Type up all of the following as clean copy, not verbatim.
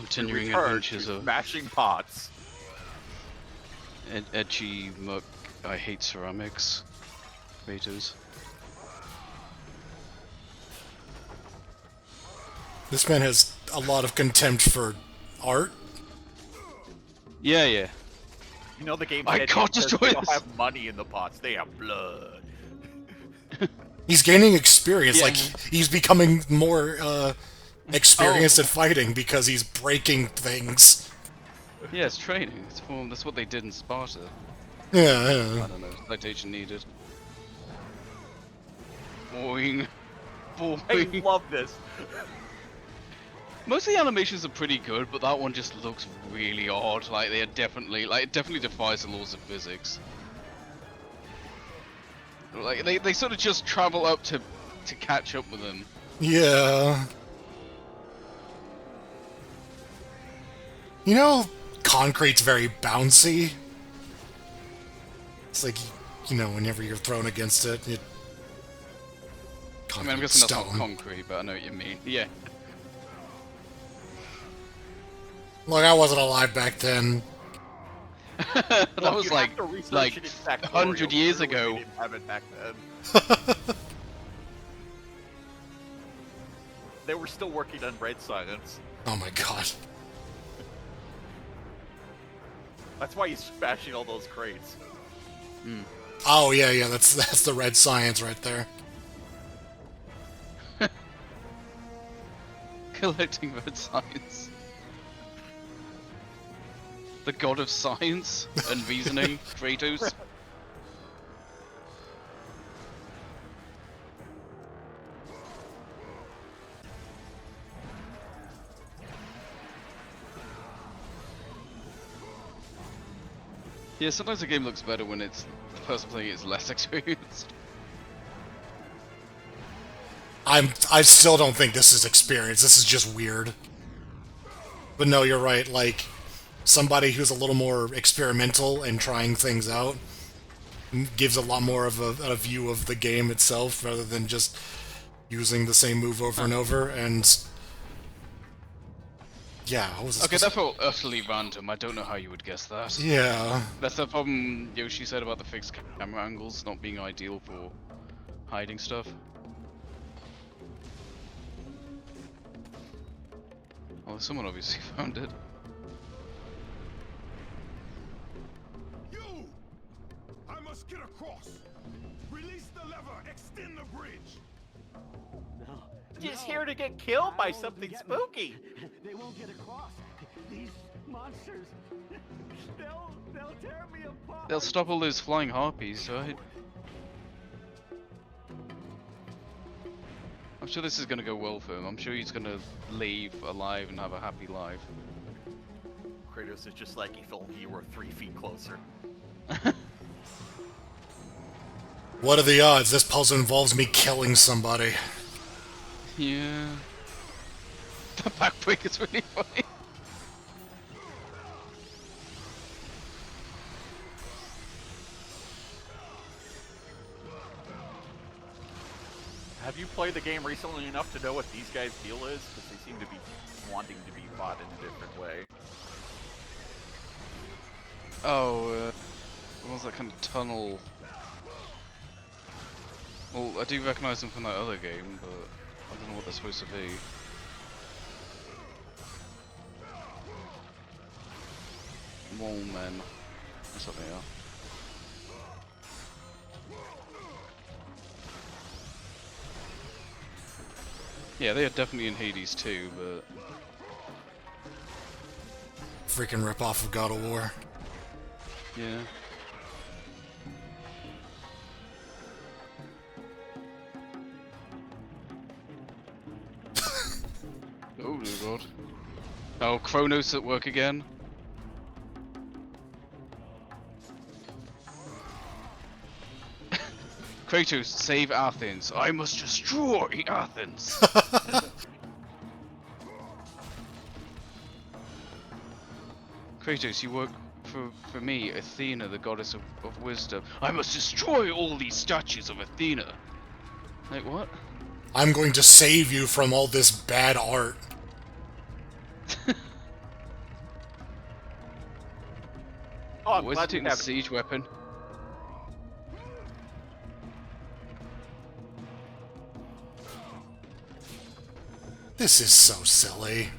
Continuing return adventures to of smashing pots. edgy muck. I hate ceramics. Creators. This man has a lot of contempt for art. Yeah, yeah. You know the game's I edgy can't because destroy they don't this. have money in the pots. They have blood. He's gaining experience, Yeah. like he's becoming more experienced at fighting because he's breaking things. Yeah, it's training. That's what they did in Sparta. Yeah. I don't know. Citation needed. Boing. I Boing. love this. Most of the animations are pretty good, but that one just looks really odd. Like they are definitely, it definitely defies the laws of physics. Like they sort of just travel up to catch up with them. Yeah. You know, concrete's very bouncy. It's like, you know, whenever you're thrown against it, I mean, I'm guessing that's not concrete, but I know what you mean. Yeah. Look, I wasn't alive back then. That Look, was you like have to research like it in factorial. 100 years Clearly ago. They didn't have it back then. They were still working on red science. Oh my god. That's why he's smashing all those crates. Oh yeah, that's the red science right there. Collecting red science. The god of science and reasoning, Kratos. Yeah, sometimes a game looks better when the person playing it is less experienced. I still don't think this is experience. This is just weird. But no, you're right. Like, somebody who's a little more experimental and trying things out gives a lot more of a view of the game itself rather than just using the same move over and over. And yeah, what was this Okay, supposed that felt utterly random. I don't know how you would guess that. Yeah. That's the problem Yoshi said about the fixed camera angles not being ideal for hiding stuff. Oh, someone obviously found it. You! I must get across. Release the lever. Extend the bridge. No. Just no. here to get killed by Owls will something get me. spooky. They won't get across. These monsters. They'll tear me apart. They'll stop all those flying harpies, right? I'm sure this is gonna go well for him. I'm sure he's gonna leave alive and have a happy life. Kratos is just like, if only you were 3 feet closer. What are the odds? This puzzle involves me killing somebody. Yeah. The backbreak is really funny. Have you played the game recently enough to know what these guys' deal is? Because they seem to be wanting to be fought in a different way. Oh, what was that kind of tunnel? Well, I do recognize them from that other game, but I don't know what they're supposed to be. Wall men. That's what they are. Yeah, they are definitely in Hades too, but Freaking ripoff of God of War. yeah. Oh dear god. Oh, Kronos at work again. Kratos, save Athens. I must destroy Athens. Kratos, you work for me, Athena, the goddess of wisdom. I must destroy all these statues of Athena. Like, what? I'm going to save you from all this bad art. Oh, I'm Where's he glad we taking the have. siege weapon? This is so silly.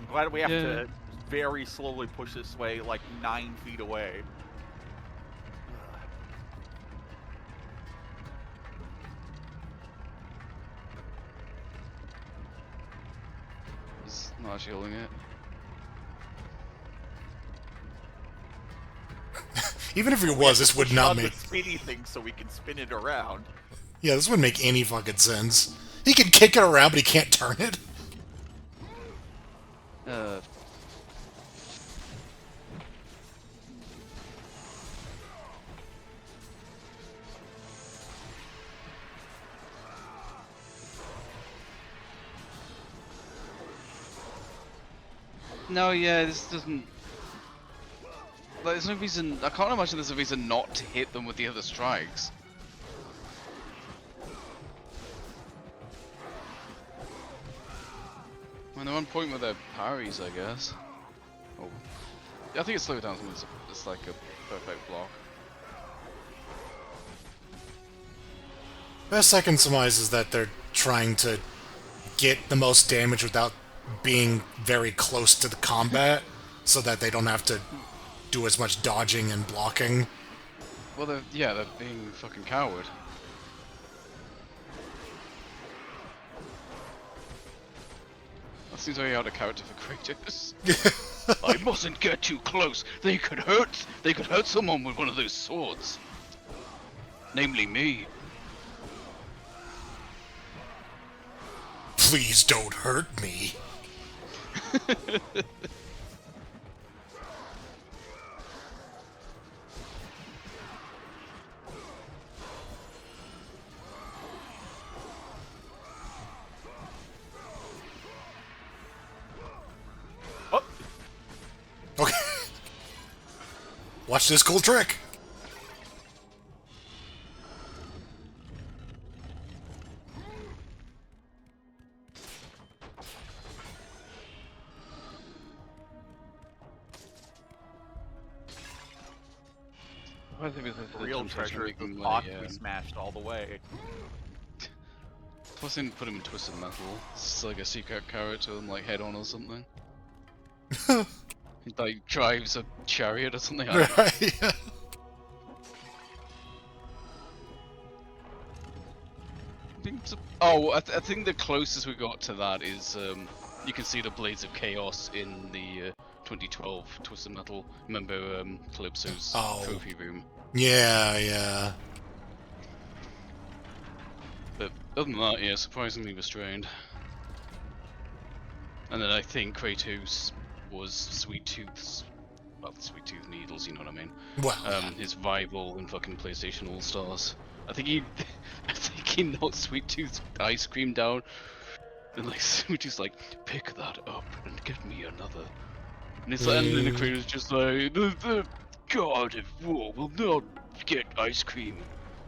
I'm glad we have Yeah. to very slowly push this way, like 9 feet away. He's not actually holding it. Even if it was, this would Push not on make... the spinny thing so we can spin it around. Yeah, this wouldn't make any fucking sense. He can kick it around, but he can't turn it. No, yeah, this doesn't. Like, there's no reason. I can't imagine there's a reason not to hit them with the other strikes. When they're on point with their parries, I guess. Oh, I think it's slowed down. So it's like a perfect block. Best I can surmise is that they're trying to get the most damage without being very close to the combat, so that they don't have to do as much dodging and blocking. Well, they're being fucking coward. That seems very out of character for Kratos. I mustn't get too close. They could hurt someone with one of those swords. Namely me. Please don't hurt me. Oh, Okay. Watch this cool trick. I think it's the real temptation treasure is making the the, pot we smashed all the way. Plus, they didn't put him in Twisted Metal. It's like a secret character and like head on or something. He like drives a chariot or something. I don't know. Right, yeah. I think the closest we got to that is you can see the Blades of Chaos in the 2012 Twisted Metal. Remember Calypso's trophy room? Yeah. But other than that, yeah, surprisingly restrained. And then I think Kratos was Sweet Tooth's, well, Sweet Tooth Needles, you know what I mean? Well, His rival in fucking PlayStation All Stars. I think he knocked Sweet Tooth's ice cream down, and like Sweet Tooth's like, pick that up and get me another. And it's like, and then the Kratos just like, the god of war will not get ice cream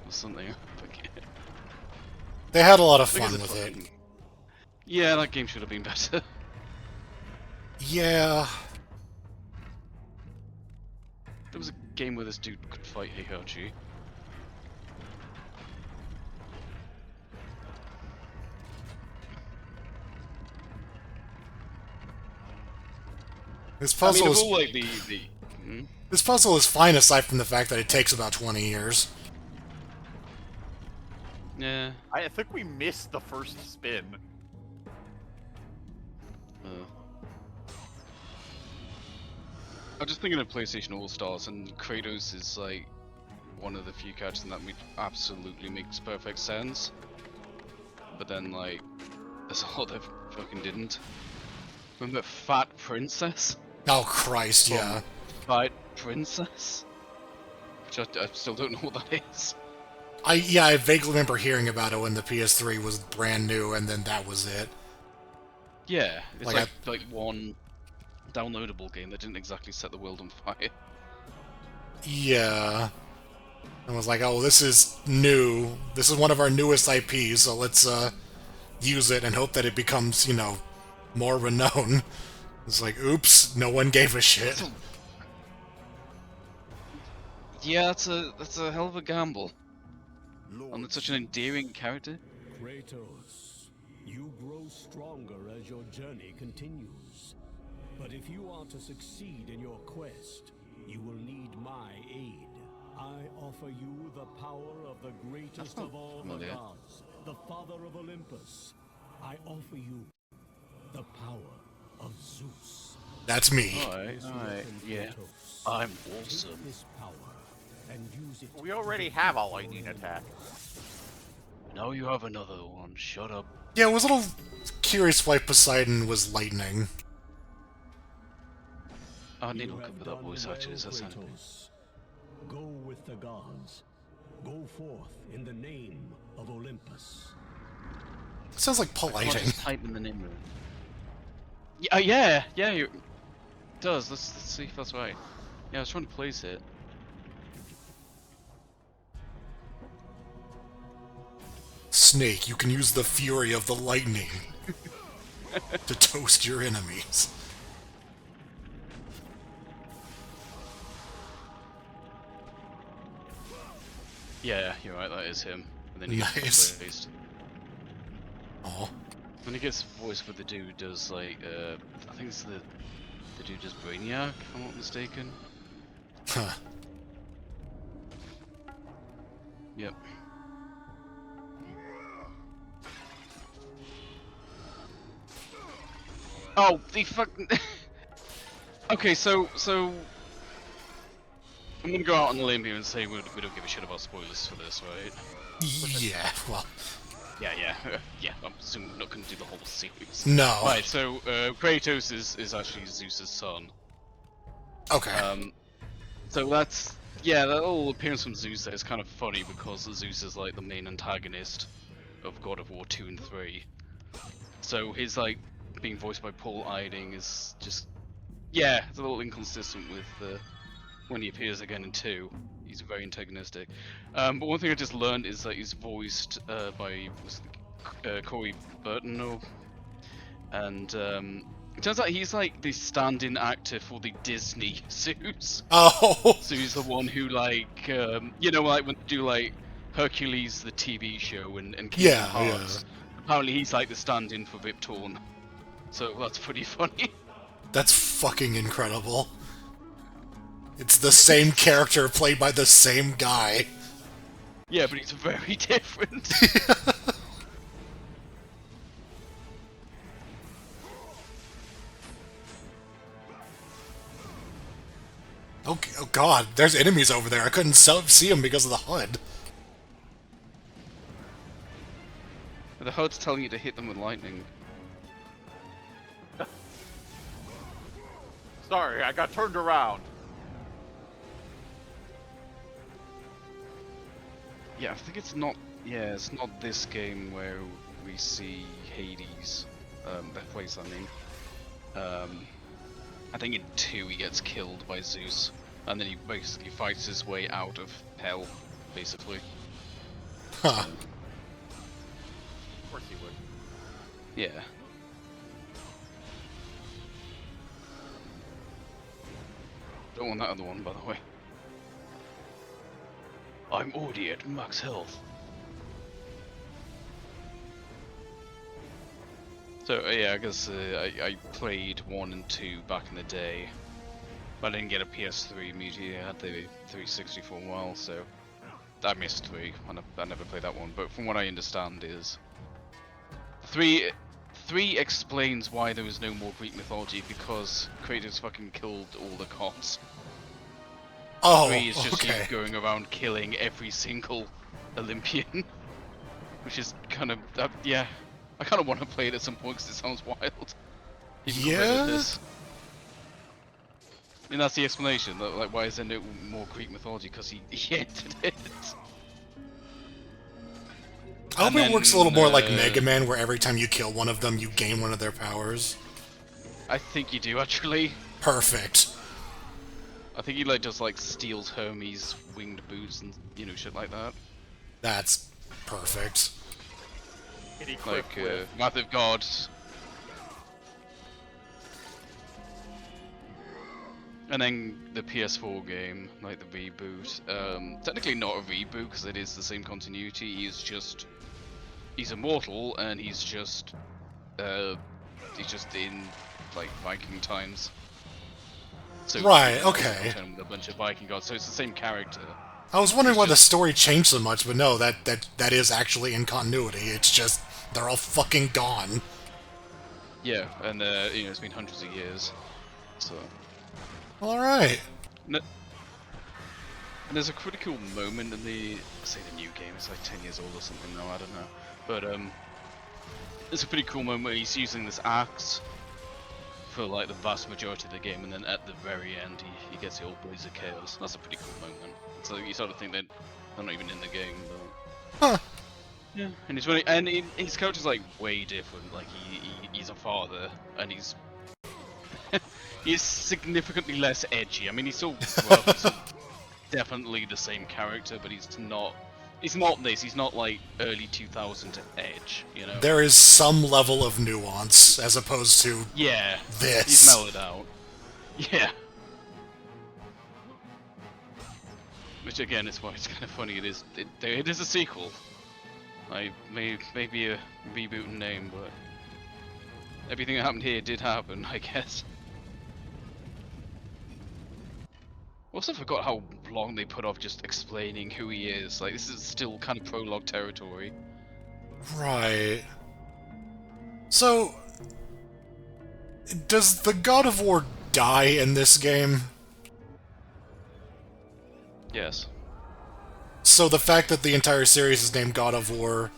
or something. Like, they had a lot of look at fun the with it. fucking- Yeah, that game should have been better. Yeah. There was a game where this dude could fight Heihachi. This I puzzle mean, of is all like the this puzzle is fine aside from the fact that it takes about 20 years. yeah. I think we missed the first spin. I'm just thinking of PlayStation All Stars, and Kratos is like one of the few characters in that absolutely makes perfect sense. But then like, there's a lot that fucking didn't. Remember Fat Princess? Oh Christ, yeah. Fat Princess? Which I still don't know what that is. I vaguely remember hearing about it when the PS3 was brand new, and then that was it. Yeah, it's Like like one downloadable game that didn't exactly set the world on fire. Yeah. I was like, oh, this is new. This is one of our newest IPs, so let's use it and hope that it becomes, more renowned. It's like, oops, no one gave a shit. Yeah, that's a hell of a gamble on Lord such an endearing character. Kratos, you grow stronger as your journey continues. But if you are to succeed in your quest, you will need my aid. I offer you the power of the greatest of all the familiar. gods, the father of Olympus. I offer you the power of Zeus. That's me. Alright, alright, yeah. Kratos, I'm take awesome. this power and use it. We already have a lightning attack. Now you have another one. Shut up. Yeah, I was a little curious why Poseidon was lightning. I need You to look have up who that done voice actor well, is. That's anime. Kratos. Go with the gods. Go forth in the name of Olympus. Sounds like I'll politing. just type in the name of it. Yeah, it does. Let's see if that's right. Yeah, I was trying to place it. Snake, you can use the fury of the lightning to toast your enemies. Yeah, you're right. That is him. And then he gets Nice. replaced. Oh, When he gets voiced for the dude who does like I think it's the dude who does Brainiac, if I'm not mistaken. huh. Yep. Oh, the fucking. Okay, so I'm gonna go out on the limb here and say we don't give a shit about spoilers for this, right? Yeah, well, Yeah, yeah. I'm assuming we're not gonna do the whole series. no. Right, so Kratos is actually Zeus's son. Okay. So that's that little appearance from Zeus there is kind of funny because Zeus is like the main antagonist of God of War 2 and 3. So his like being voiced by Paul Eiding is just it's a little inconsistent with when he appears again in 2. He's very antagonistic. But one thing I just learned is that he's voiced by Corey Burton, and it turns out he's like the stand-in actor for the Disney Zeus. Oh, So he's the one who like like when they do like Hercules the TV show and Kingdom Yeah, Hearts. Apparently he's like the stand-in for Vip Torn. So that's pretty funny. that's fucking incredible. It's the same character played by the same guy. Yeah, but he's very different. Okay, oh god, there's enemies over there. I couldn't see them because of the HUD. The HUD's telling you to hit them with lightning. Sorry, I got turned around. Yeah, I think it's not. Yeah, it's not this game where we see Hades, the place I mean. I think in 2 he gets killed by Zeus, and then he basically fights his way out of hell, basically. Huh. Of course he would. Yeah. Don't want that other one, by the way. I'm already at max health. So yeah, I guess I played 1 and 2 back in the day, but I didn't get a PS3 immediately. I had the 360 for a while, so I missed 3. I never played that one. But from what I understand, is 3 explains why there was no more Greek mythology because Kratos fucking killed all the gods. Oh, 3 is just okay. you going around killing every single Olympian, which is kind of yeah. I kind of want to play it at some point because it sounds wild. Even compared to Yeah? this. And that's the explanation. Like, why is there no more Greek mythology? Because he entered it. I hope And it works a little then, more like Mega Man, where every time you kill one of them, you gain one of their powers. I think you do actually. Perfect. I think he like just like steals Hermes' winged boots and shit like that. That's perfect. Get equipped Like with. Wrath of God. And then the PS4 game, like the reboot, technically not a reboot because it is the same continuity. He's immortal and he's just in like Viking times. So Right, okay. with a bunch of Viking gods, so it's the same character. I was wondering It's why the just- story changed so much, but no, that is actually in continuity. It's just they're all fucking gone. Yeah, and it's been hundreds of years. So All right. and there's a critical moment in the new game. It's like 10 years old or something now. I don't know, but it's a pretty cool moment where he's using this axe for like the vast majority of the game, and then at the very end he gets the old Blaze of Chaos. That's a pretty cool moment. So you sort of think that they're not even in the game, but Huh. yeah. And he's really, and his character's like way different. Like he's a father, and he's significantly less edgy. I mean, he's still rough, he's still definitely the same character, but he's not. He's not this. He's not like early 2000 Edge, you know. There is some level of nuance as opposed to Yeah. this. He's mellowed out. Yeah. Which again is why it's kind of funny. It is a sequel. Like maybe a reboot in name, but everything that happened here did happen, I guess. Also forgot how long they put off just explaining who he is. Like, this is still kind of prologue territory. Right. So, does the God of War die in this game? Yes. So the fact that the entire series is named God of War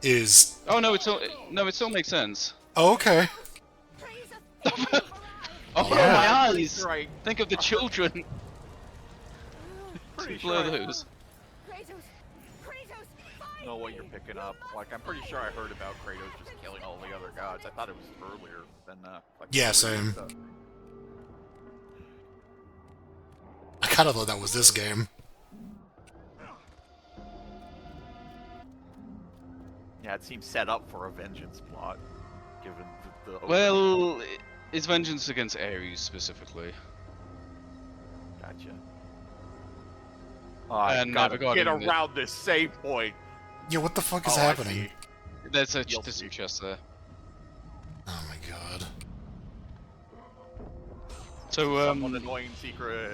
is... Oh no, it still makes sense. Oh, okay. Oh Yeah. my eyes! Right. Think of the children. Pretty Blur sure I those. know what you're picking up. Like, I'm pretty sure I heard about Kratos just killing all the other gods. I thought it was earlier than like, Yeah, earlier same. stuff. I kind of thought that was this game. Yeah, it seems set up for a vengeance plot, given the opening. Well, it's vengeance against Ares specifically. Gotcha. I And gotta never got get in it. around this save point. Yeah, what the fuck is Oh, I happening? see. There's You'll some see. chest there. Oh my god. So Someone annoying secret.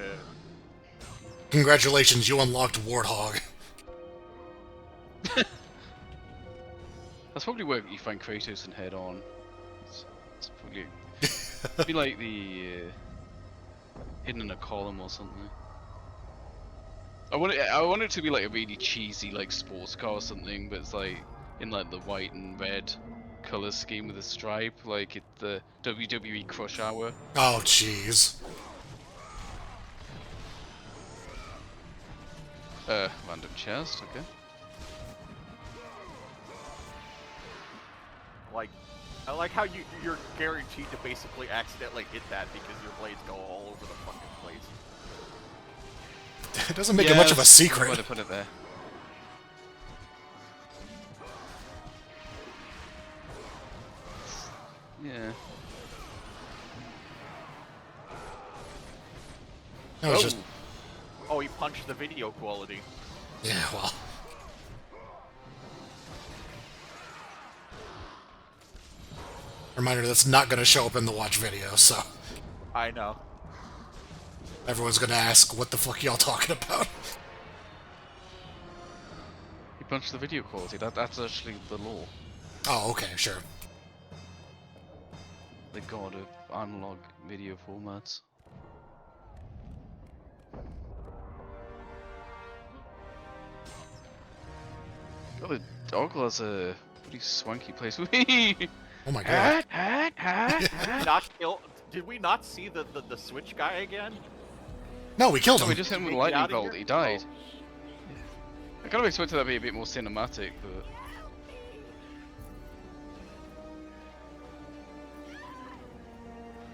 Congratulations, you unlocked Warthog. that's probably where you find Kratos and head on. It's probably it'd be like the hidden in a column or something. I want it to be like a really cheesy like sports car or something, but it's like in like the white and red color scheme with a stripe, like it the WWE Crush Hour. Oh, jeez. Random chest, okay. Like, I like how you're guaranteed to basically accidentally hit that because your blades go all over the fucking place. It doesn't make it much of a Yes, secret. I'm gonna put it there. Yeah. That was just... Oh, he punched the video quality. Yeah, well... Reminder, that's not going to show up in the watch video, so... I know. Everyone's going to ask, what the fuck y'all talking about? He punched the video quality. That's actually the law. Oh, okay, sure. The god of analog video formats. God, the Doggle has a pretty swanky place. Oh my god. Did we not see the Switch guy again? No, we killed No, we him. just hit him with Get a lightning out of bolt. here? He died. Oh. I kind of expected that to be a bit more cinematic, but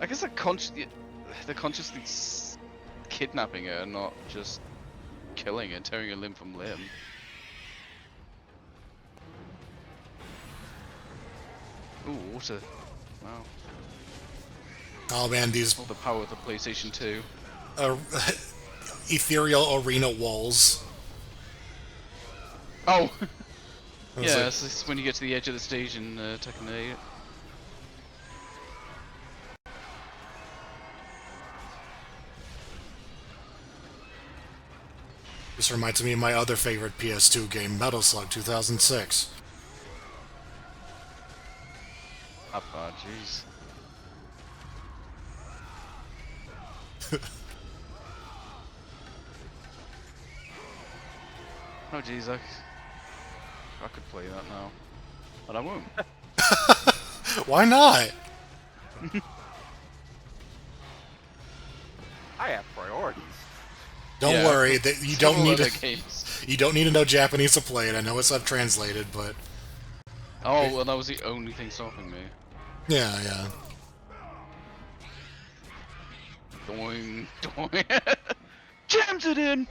I guess they're consciously kidnapping her and not just killing her, tearing her limb from limb. Ooh, water. Wow. Oh man, these All the power of the PlayStation 2. ethereal arena walls. Oh! I was Yeah, like, this is when you get to the edge of the stage in Tekken 8. this reminds me of my other favorite PS2 game, Metal Slug 2006. Ah, jeez. Oh jeez, I could play that now. But I won't. Why not? I have priorities. Don't Yeah, worry, that you don't several need other to. games. You don't need to know Japanese to play it. I know it's not translated, but Oh, well that was the only thing stopping me. yeah. Doing, doing. Jams it in!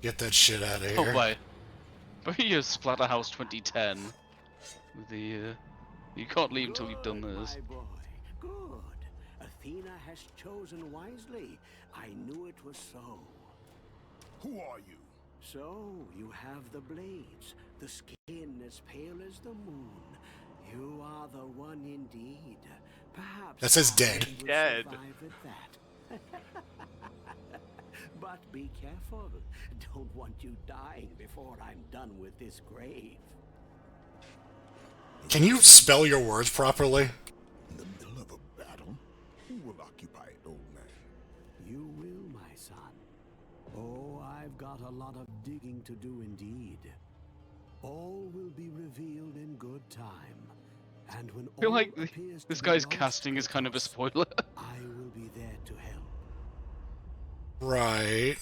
Get that shit out of Oh, here. by your Splatterhouse 2010. With the, you can't leave until you've done this. My boy, good. Athena has chosen wisely. I knew it was so. Who are you? So, you have the blades, the skin as pale as the moon. You are the one indeed. Perhaps That says I dead. will Dead. survive at that. But be careful. Don't want you dying before I'm done with this grave. Can you spell your words properly? In the middle of a battle? Who will occupy it, old man? You will, my son. Oh, I've got a lot of digging to do indeed. All will be revealed in good time. And when I feel all like appears this to be guy's lost casting is kind of a us, spoiler. I will be there to help. Right.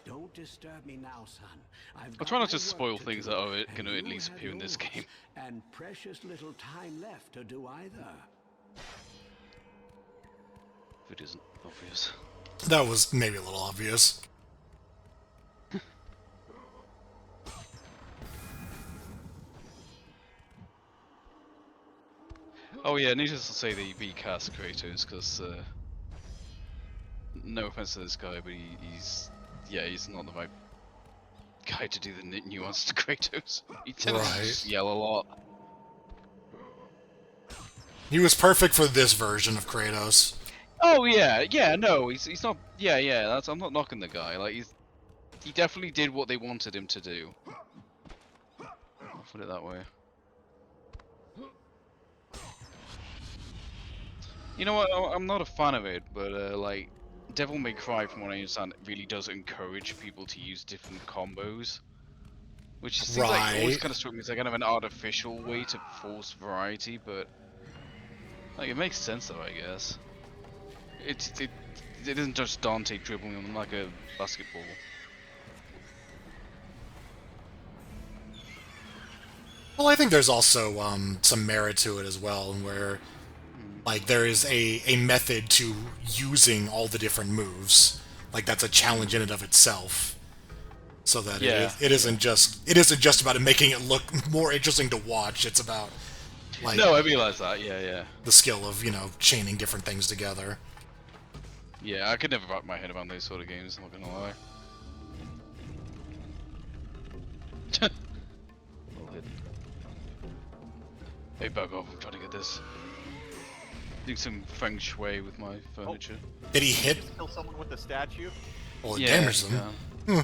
Don't disturb me now, son. I'll try not to my work spoil things do, that are and going to at you least have appear in this yours, game. And precious little time left to do either. If it isn't obvious. That was maybe a little obvious. Oh yeah, needless to say that he recast Kratos, because, no offense to this guy, but he's not the right guy to do the nuance to Kratos. He tends to just yell a lot. He was perfect for this version of Kratos. Oh yeah, no, he's not, yeah, I'm not knocking the guy, like, he definitely did what they wanted him to do. I'll put it that way. You know what, I'm not a fan of it, but, like, Devil May Cry, from what I understand, really does encourage people to use different combos. Which seems like always Right. kind of struck me as like kind of an artificial way to force variety, but like it makes sense though, I guess. It isn't just Dante dribbling them like a basketball. Well, I think there's also some merit to it as well, where like there is a method to using all the different moves. Like that's a challenge in and of itself. So that Yeah. it isn't just about it making it look more interesting to watch. It's about like No, I realize that. Yeah. the skill of chaining different things together. Yeah, I could never wrap my head around those sort of games. I'm not gonna lie. Well hidden. Hey, back off! I'm trying to get this. Do some feng shui with my furniture. Did he hit Kill someone with the statue? or Yeah, damage them? yeah.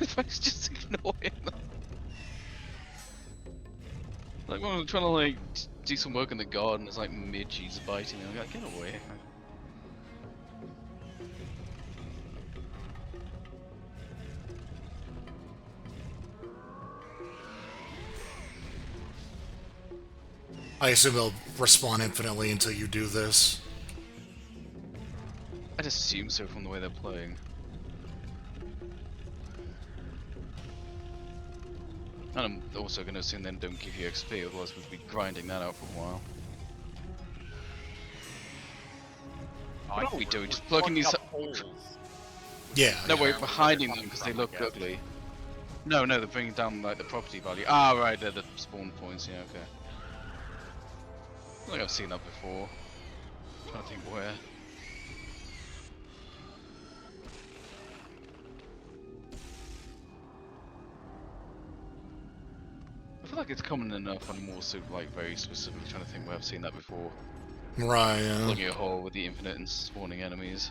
If I just ignore him. Like when I'm trying to like do some work in the garden, it's like midges biting me. I'm like, get away. I assume they'll respawn infinitely until you do this. I just assume so from the way they're playing. And I'm also going to assume then don't give you XP, otherwise we'll be grinding that out for a while. What are we doing? Just plugging these up holes. Yeah. No, yeah. we're hiding them because they look ugly. No, they're bringing down like the property value. Ah, right, they're the spawn points. Yeah, okay. I think I've seen that before. I'm trying to think where. I feel like it's common enough. I'm also like very specific, trying to think where I've seen that before. Right, yeah. Looking at a hole with the infinite and spawning enemies.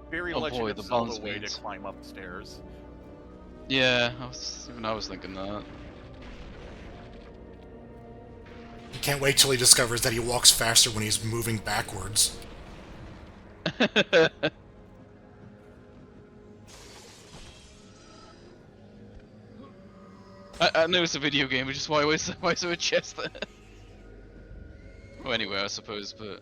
Very Oh Legend boy, of the Zelda balance way to beams. climb up the stairs. Yeah, I was thinking that. You can't wait till he discovers that he walks faster when he's moving backwards. I know it's a video game, which is why is there a chest there? Well, anywhere I suppose, but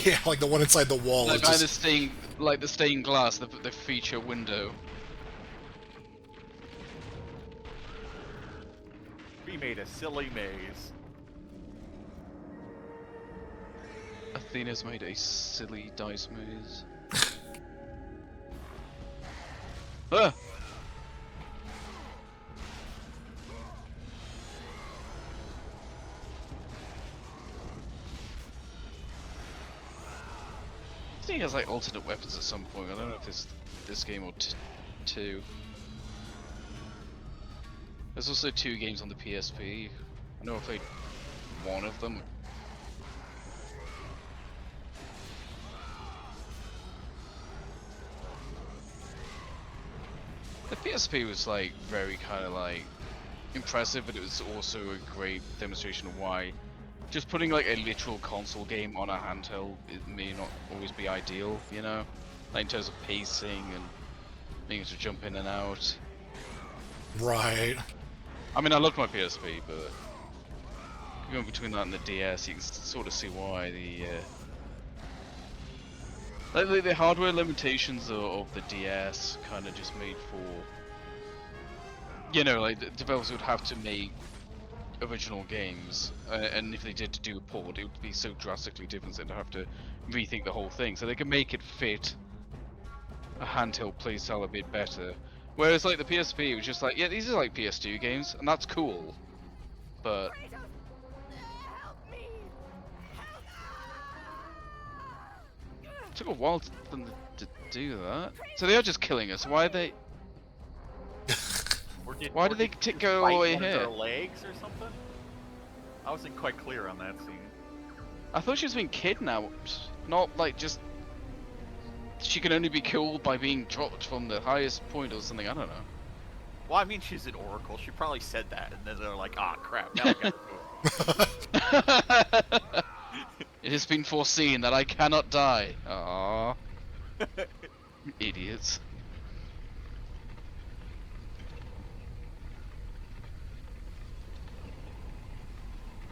Yeah, like the one inside the wall is like behind just... the stained glass, the feature window. We made a silly maze. Athena's made a silly dice maze. Ah! I think he has like alternate weapons at some point. I don't know if it's this game or two. There's also 2 games on the PSP. I know I played one of them. The PSP was like very kind of like impressive, but it was also a great demonstration of why just putting like a literal console game on a handheld, it may not always be ideal, you know? Like in terms of pacing and being able to jump in and out. Right. I mean, I loved my PSP, but going between that and the DS, you can sort of see why the hardware limitations of the DS kind of just made for, you know, like the developers would have to make original games, and if they did to do a port, it would be so drastically different that they'd have to rethink the whole thing. So they can make it fit a handheld playstyle a bit better. Whereas like the PSP, it was just like, yeah, these are like PS2 games, and that's cool, but it took a while for them to do that. So they are just killing us. Why are they? Why did they go all the way Bite one of here? their legs or something? I wasn't quite clear on that scene. I thought she was being kidnapped, not like just. She can only be killed by being dropped from the highest point or something. I don't know. Well, I mean, she's an oracle. She probably said that, and then they're like, "Ah, crap! Now we gotta go." It has been foreseen that I cannot die. Aww. Idiots.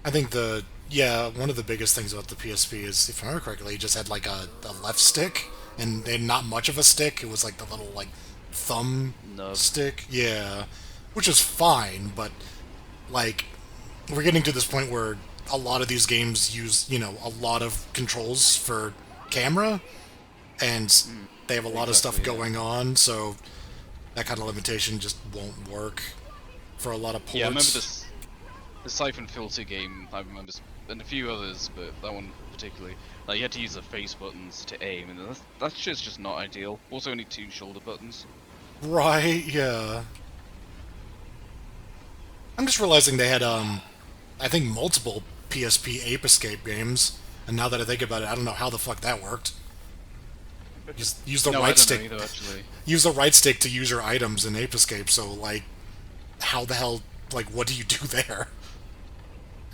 I think one of the biggest things about the PSP is, if I remember correctly, it just had like a left stick, and not much of a stick. It was like the little like thumb Nub. stick. Yeah. Which is fine, but like we're getting to this point where a lot of these games use, you know, a lot of controls for camera, and they have a lot of stuff Exactly, yeah. going on, so that kind of limitation just won't work for a lot of ports. Yeah, I remember the Siphon Filter game. I remember, and a few others, but that one particularly. Like you had to use the face buttons to aim, and that's just not ideal. Also, only 2 shoulder buttons. Right, yeah. I'm just realizing they had, I think multiple PSP Ape Escape games, and now that I think about it, I don't know how the fuck that worked. Use the No, I right don't stick. know either, actually. Use the right stick to use your items in Ape Escape. So, like, how the hell? Like, what do you do there?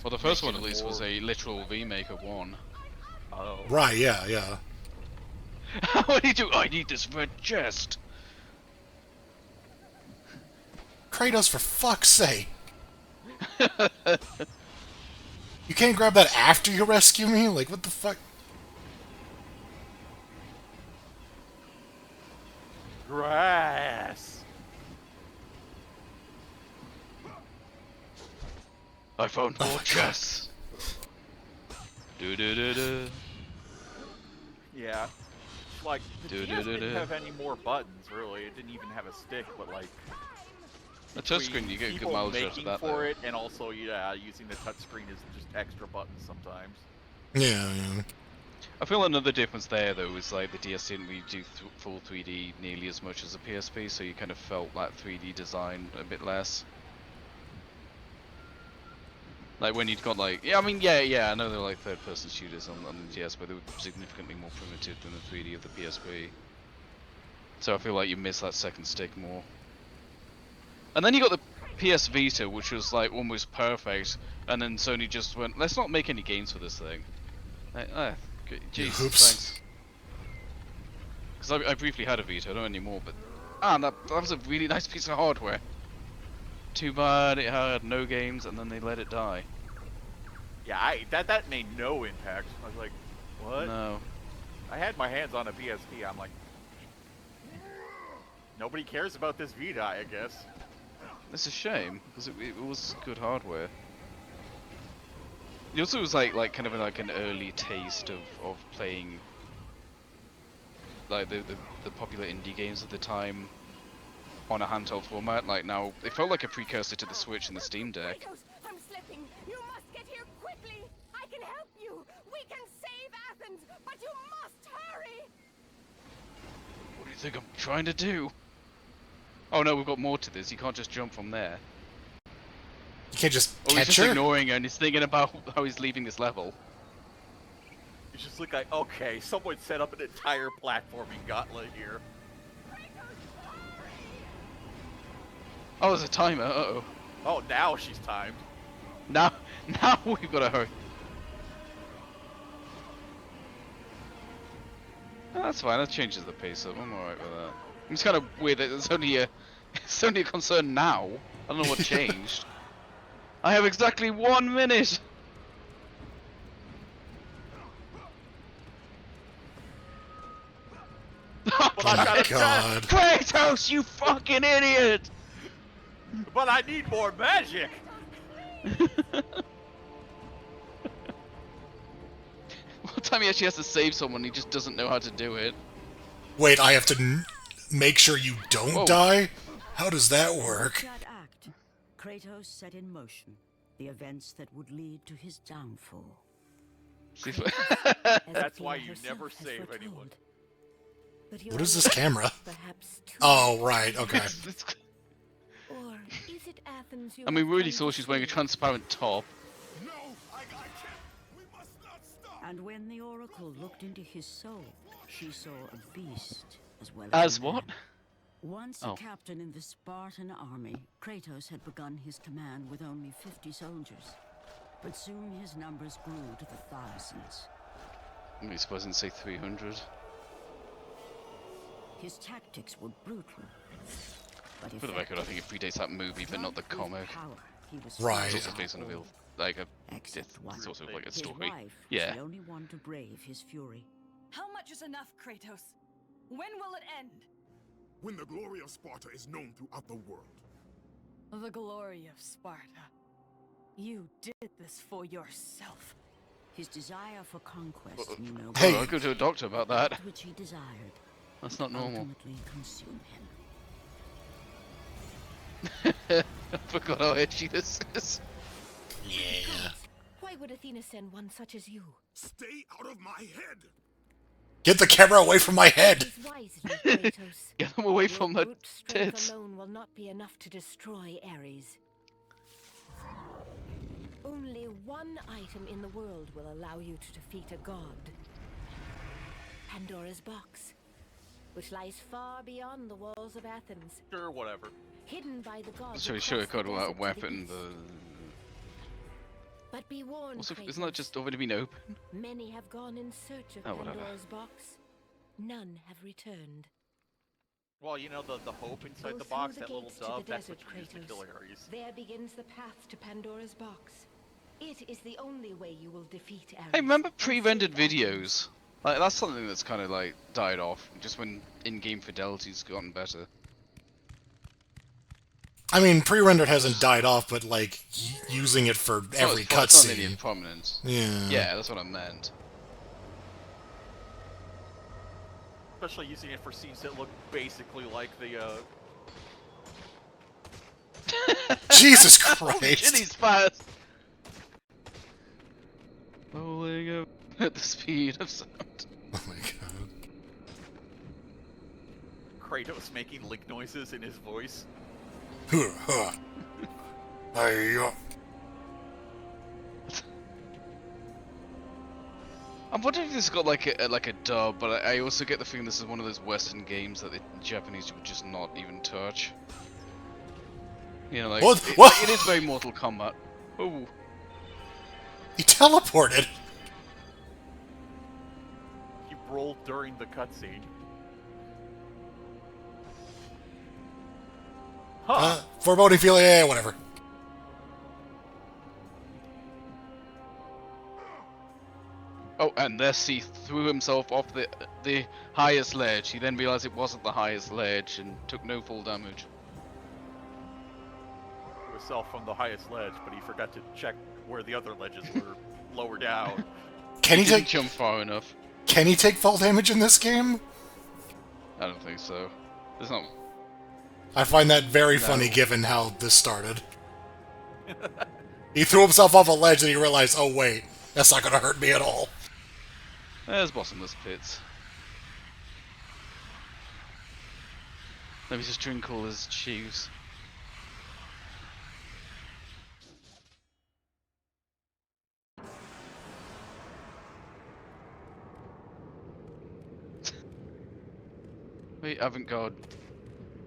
Well, the first Make one it at least was more- a literal remake of 1. Oh. Right, yeah. What do you do? I need this red chest. Kratos, for fuck's sake! You can't grab that after you rescue me? Like, what the fuck? Grass. I found more chests. Do. Yeah. like, the DS didn't have any more buttons, really. It didn't even have a stick, but like... A touchscreen, you get a good people mileage out of making that, for though. it, and also, yeah, using the touchscreen is just extra buttons sometimes. Yeah, yeah. I feel another difference there, though, is like the DS didn't really do full 3D nearly as much as the PSP, so you kind of felt that 3D design a bit less. Like when you'd got like, yeah, I mean, yeah, I know they're like third-person shooters on the DS, but they were significantly more primitive than the 3D of the PSP. So I feel like you miss that second stick more. And then you got the PS Vita, which was like almost perfect, and then Sony just went, let's not make any games for this thing. Like, jeez, Oops. thanks. Because I briefly had a Vita, I don't anymore, but that was a really nice piece of hardware. Too bad it had no games, and then they let it die. Yeah, that made no impact. I was like, what? No. I had my hands on a PSP. I'm like, nobody cares about this Vita, I guess. It's a shame because it was good hardware. It also was like kind of like an early taste of playing like the popular indie games of the time on a handheld format. Like now, it felt like a precursor to the Switch and the Steam Deck. Kratos, I'm slipping. You must get here quickly. I can help you. We can save Athens, but you must hurry. What do you think I'm trying to do? Oh no, we've got more to this. You can't just jump from there. You can't just Oh, he's catch just her? ignoring her and he's thinking about how he's leaving this level. It's just look like, okay, someone set up an entire platforming gauntlet here. Oh, there's a timer. Uh-oh. Oh, now she's timed. Now we've got to hurry. Oh, that's fine. That changes the pace up. I'm alright with that. It's kind of weird that it's only a concern now. I don't know what changed. I have exactly 1 minute. But Oh I've my got a god. Kratos, you fucking idiot! But I need more magic. One time he actually has to save someone, he just doesn't know how to do it. Wait, I have to make sure you don't Whoa. die? How does that work? That act, Kratos set in motion the events that would lead to his downfall. That's why you never save anyone. What is this camera? Perhaps too Oh, right, okay. Or is it Athens you I mean, have we already come saw to she's wearing a save? transparent top. No, I can't. We must not stop. And when the Oracle looked into his soul, she saw a beast as well As a what? man. Once Oh. a captain in the Spartan army, Kratos had begun his command with only 50 soldiers. But soon his numbers grew to the thousands. I'm supposed to say 300. His tactics were brutal. But For the record, I think it predates that movie, but not the comic. Right. It's also based on a real, like a, Except it's one. also like a His story. wife was Yeah. the only one to brave his fury. How much is enough, Kratos? When will it end? When the glory of Sparta is known throughout the world. The glory of Sparta. You did this for yourself. His desire for conquest, you know, Hey. I'll go to a doctor about that. which he desired, That's not normal. ultimately consume him. I forgot how edgy this is. Yeah. Why would Athena send one such as you? Stay out of my head. Get the camera away from my head! Choose wisely, Kratos. Get them away Your from the brute strength tits. alone will not be enough to destroy Ares. Only one item in the world will allow you to defeat a god. Pandora's box, which lies far beyond the walls of Athens, Sure, whatever. hidden by the gods. So he across should have the got a desert to the weapon. east. But be warned, Also, Kratos. isn't that just already been open? Many have gone in search of Oh, whatever. Pandora's box. None have returned. Well, you know the hope inside Go the box, through the that little gates to dove, the that's what desert, you use to Kratos. kill Ares. There begins the path to Pandora's box. It is the only way you will defeat Ares. Hey, remember and pre-rendered save Athens. videos? Like that's something that's kind of like died off just when in-game fidelity's gotten better. I mean, pre-rendered hasn't died off, but like using it for every It's not really cutscene. prominent. Yeah. Yeah, that's what I meant. Especially using it for scenes that look basically like the, Jesus Oh, Christ! Ginny's fast! Rolling up at the speed of sound. Oh my god. Kratos making lick noises in his voice. Huh, huh. Hey, I'm wondering if this has got like a dub, but I also get the feeling this is one of those Western games that the Japanese would just not even touch. You know, like What? like, it is very Mortal Kombat. Oh, He teleported! He rolled during the cutscene. Huh. Foreboding feeling, yeah, whatever. oh, and thus he threw himself off the highest ledge. He then realized it wasn't the highest ledge and took no full damage. Himself from the highest ledge, but he forgot to check where the other ledges were lower down. Can he didn't take jump far enough. Can he take fall damage in this game? I don't think so. There's not. I find that very No. funny given how this started. He threw himself off a ledge and he realized, oh wait, that's not gonna hurt me at all. There's bottomless pits. Maybe just drink all his juice. Wait, avant-garde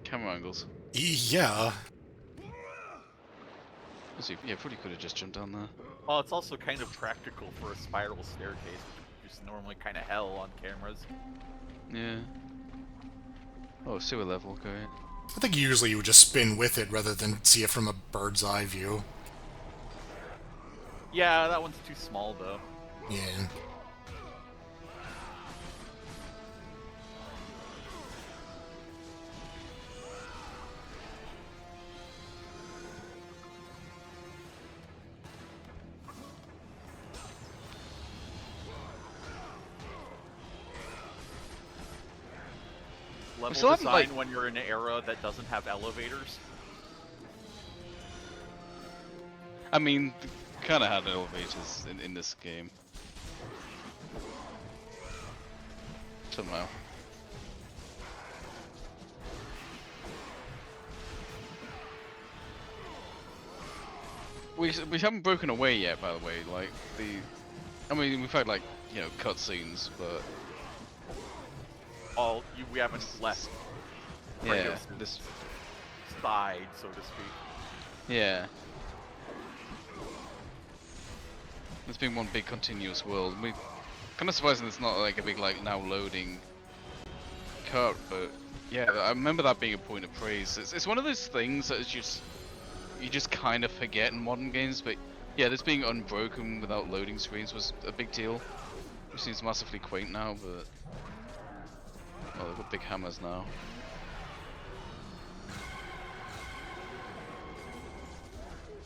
camera angles. Yeah. So, yeah, probably could have just jumped down there. Well, it's also kind of practical for a spiral staircase, which is normally kind of hell on cameras. Yeah. Oh, sewer level, great. I think usually you would just spin with it rather than see it from a bird's eye view. Yeah, that one's too small, though. Yeah. Level still haven't, design like- when you're in an era that doesn't have elevators. I mean, kind of had elevators in this game. Somehow. We haven't broken away yet, by the way. Like I mean, we've had like cutscenes, but We haven't left yeah, Kratos' this side, so to speak. yeah. It's been one big continuous world. We kind of surprising it's not like a big now loading cut, but yeah, I remember that being a point of praise. It's one of those things that is just you just kind of forget in modern games, but yeah, this being unbroken without loading screens was a big deal. It seems massively quaint now, but oh, they've got big hammers now.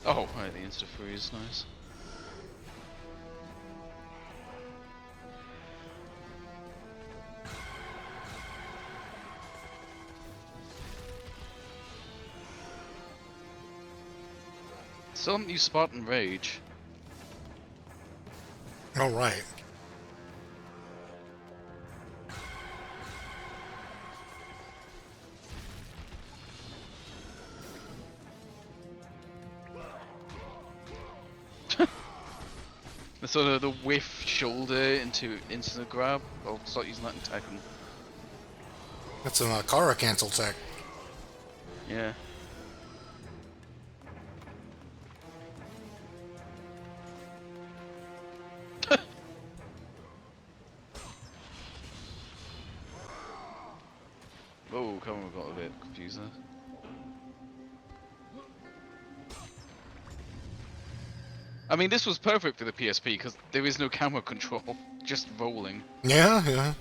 Oh, right, the insta freeze, nice. Still haven't used Spartan Rage. All right. The sort of the whiff shoulder into instant grab. I'll start using that in Tekken. That's an Akara cancel tech. Yeah. Oh, come on, we got a bit confused there. I mean, this was perfect for the PSP because there is no camera control, just rolling. Yeah, yeah.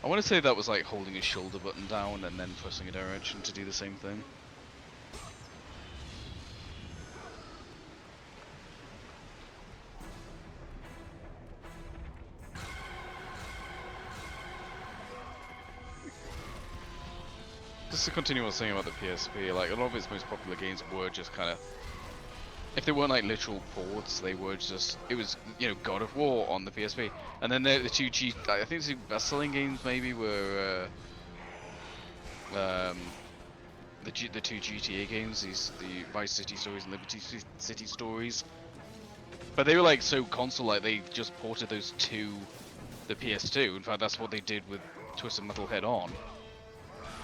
I want to say that was like holding his shoulder button down and then pressing a direction to do the same thing. Just to continue what I was saying about the PSP, like a lot of its most popular games were just kind of, if they weren't like literal ports, they were just, it was, you know, God of War on the PSP, and then the two I think the best-selling games maybe were the two GTA games, the Vice City Stories and Liberty City Stories, but they were like so console like they just ported those to the PS2. In fact, that's what they did with Twisted Metal Head On.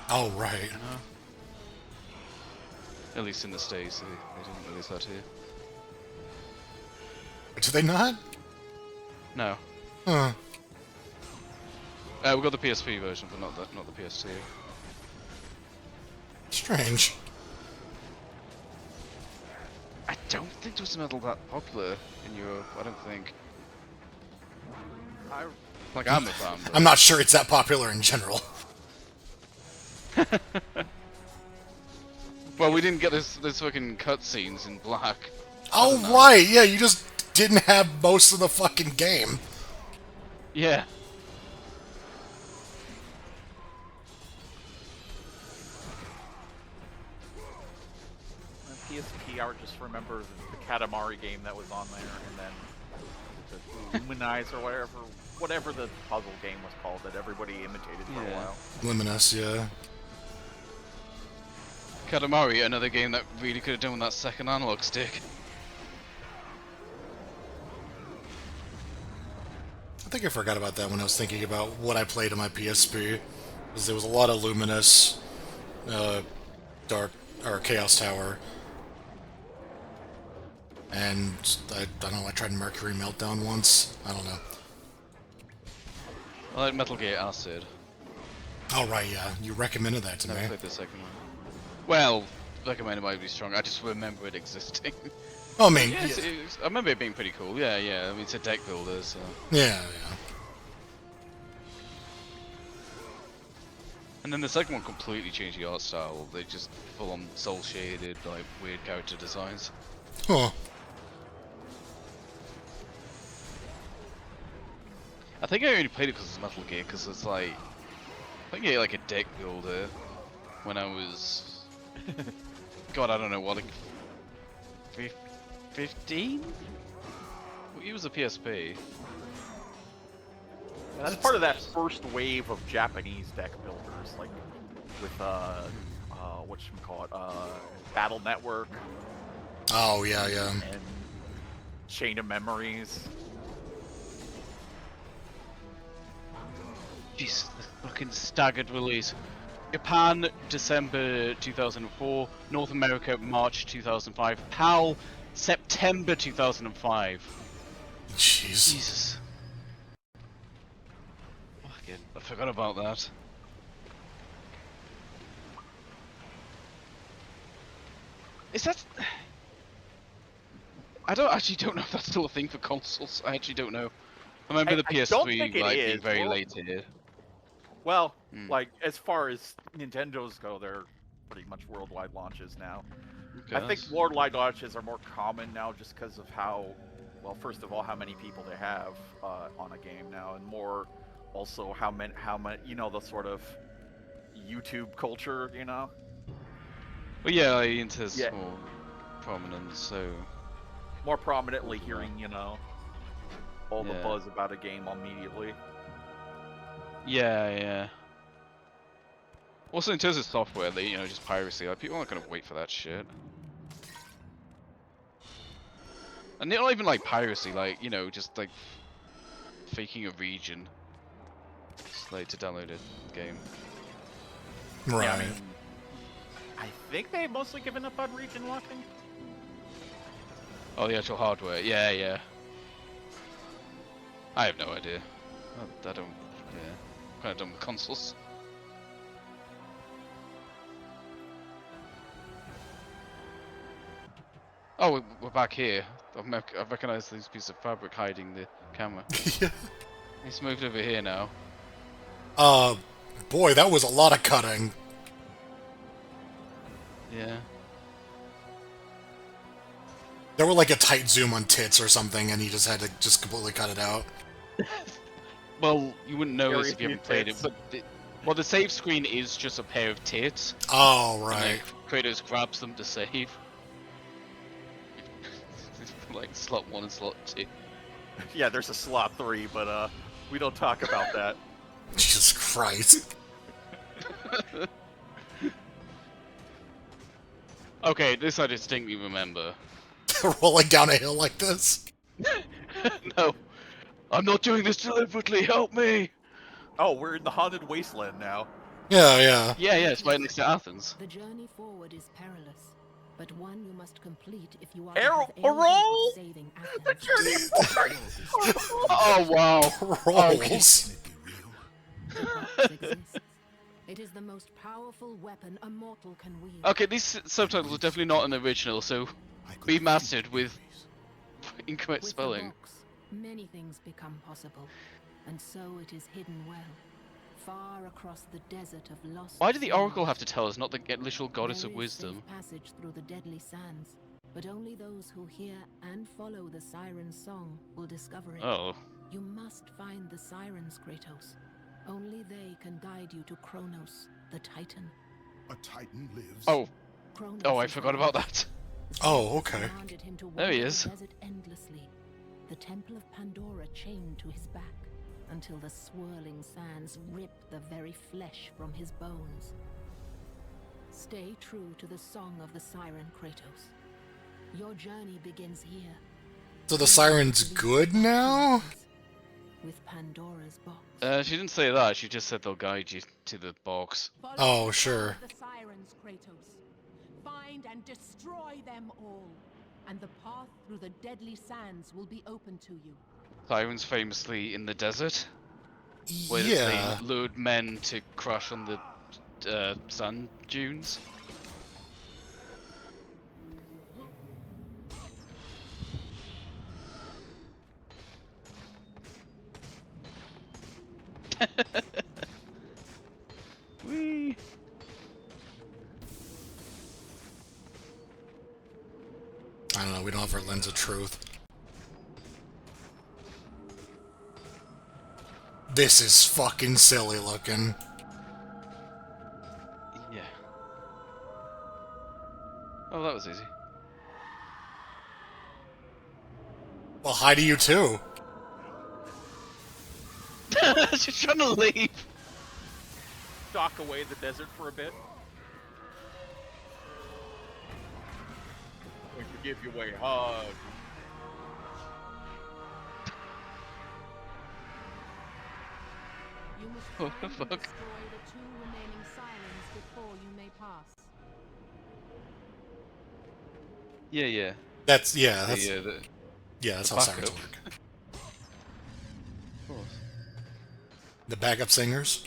Oh, right. At least in the States, they didn't release that here. Did they not? No. Huh. We got the PSP version, but not the PS2. Strange. I don't think Twisted Metal that popular in Europe. I don't think. Like I'm a fan. But... I'm not sure it's that popular in general. Well, we didn't get this fucking cutscenes in black. Oh, right, yeah, you just didn't have most of the fucking game. Yeah. PSP, I just remember the Katamari game that was on there, and then the Luminize or whatever the puzzle game was called that everybody imitated for a while. Luminous, yeah. Katamari, another game that really could have done with that second analog stick. I think I forgot about that when I was thinking about what I played on my PSP. Because there was a lot of Luminous, Dark, or Chaos Tower. And, I don't know, I tried Mercury Meltdown once. I don't know. I like Metal Gear Acid. Oh, right, yeah. You recommended that to me. Never played the second one. Well, recommended might be strong. I just remember it existing. Oh, I mean, yeah, I remember it being pretty cool. Yeah, yeah. I mean, it's a deck builder, so. Yeah. And then the second one completely changed the art style. They just full on soul shaded, like weird character designs. Huh. I think I only played it because it's Metal Gear, because it's like, I think it like a deck builder when I was, God, I don't know what, like 15? It was a PSP. That's part of that first wave of Japanese deck builders, like with whatchamacallit, Battle Network. Oh, yeah. And Chain of Memories. Jeez, the fucking staggered release. Japan, December 2004. North America, March 2005. PAL, September 2005. Jeez. Jesus. Fucking, I forgot about that. Is that... I don't know if that's still a thing for consoles. I actually don't know. I remember the PS3 like being very late here. Well, like as far as Nintendo's go, they're pretty much worldwide launches now. I think worldwide launches are more common now just because of how, well, first of all, how many people they have on a game now, and more also how many, you know, the sort of YouTube culture, you know. Well, yeah, like, Inter's more prominent, so more prominently hearing, you know, all the buzz about a game immediately. Yeah. Also, in terms of software, they, you know, just piracy. Like, people aren't gonna wait for that shit. And they're not even like piracy, like, you know, just like faking a region, just like to download a game. Right. Yeah, I think they've mostly given up on region locking. Oh, the actual hardware. Yeah. I have no idea. I don't. Yeah. Kind of done with consoles. Oh, we're back here. I've recognized this piece of fabric hiding the camera. Yeah. It's moved over here now. Boy, that was a lot of cutting. Yeah. There were like a tight zoom on tits or something, and he just had to just completely cut it out. Well, you wouldn't notice if you haven't played it, but Well, the save screen is just a pair of tits. Oh, right. And Kratos grabs them to save. Like slot 1 and slot 2. Yeah, there's a slot 3, but we don't talk about that. Jesus Christ. Okay, this I distinctly remember. Rolling down a hill like this? No. I'm not doing this deliberately, help me! Oh, we're in the haunted wasteland now. Yeah, yeah. Yeah, it's right next to Athens. The journey forward is perilous, but one you must complete if you are Arrow, to have any roll! hope of saving The Athens. journey forward! Oh, wow. Rolls. The box exists. It is the most powerful weapon a mortal can wield. Okay, these subtitles are definitely not an original, so be mastered with incorrect With spelling. the box, many things become possible, and so it is hidden well, far across the desert of lost. Why did the Oracle souls. have to tell us, not the literal goddess There of is wisdom? safe passage through the deadly sands, but only those who hear and follow the siren's song will discover it. Oh. You must find the sirens, Kratos. Only they can guide you to Kronos, the Titan. A Titan lives. Oh. Kronos Oh, I is forgot the about last. that. The Oh, Sisyphus okay. commanded him to There he wander is. the desert endlessly, the temple of Pandora chained to his back, until the swirling sands rip the very flesh from his bones. Stay true to the song of the siren, Kratos. Your journey begins here. So the siren's good now? With Pandora's box. She didn't say that, she just said they'll guide you to the box. Oh, sure. The sirens, Kratos. Find and destroy them all, and the path through the deadly sands will be open to you. Sirens famously in the desert, where Yeah. they lured men to crash on the sand dunes. Whee! I don't know, we don't have our lens of truth. This is fucking silly looking. Yeah. Oh, that was easy. Well, hi to you too. She's trying to leave. Dock away the desert for a bit. We can give you a hug. You must What find the and fuck? destroy the two remaining sirens before you may pass. Yeah. That's that's The how sirens backup. work. Of course. The backup singers.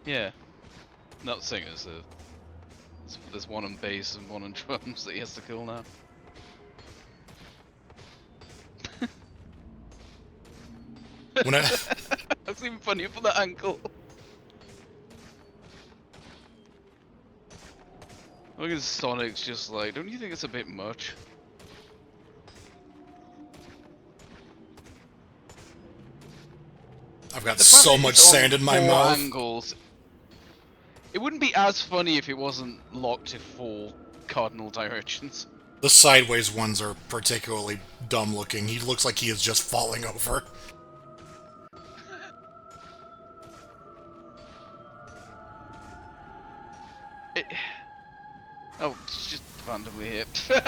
Yeah. Not singers. There's one on bass and one on drums that he has to kill now. When I, That's even funnier for the ankle. Look at Sonic's just like, don't you think it's a bit much? I've got The fact so that much it's on sand in my 4 mouth. angles. It wouldn't be as funny if it wasn't locked to 4 cardinal directions. The sideways ones are particularly dumb looking. He looks like he is just falling over. Oh, it's just randomly hit. Well,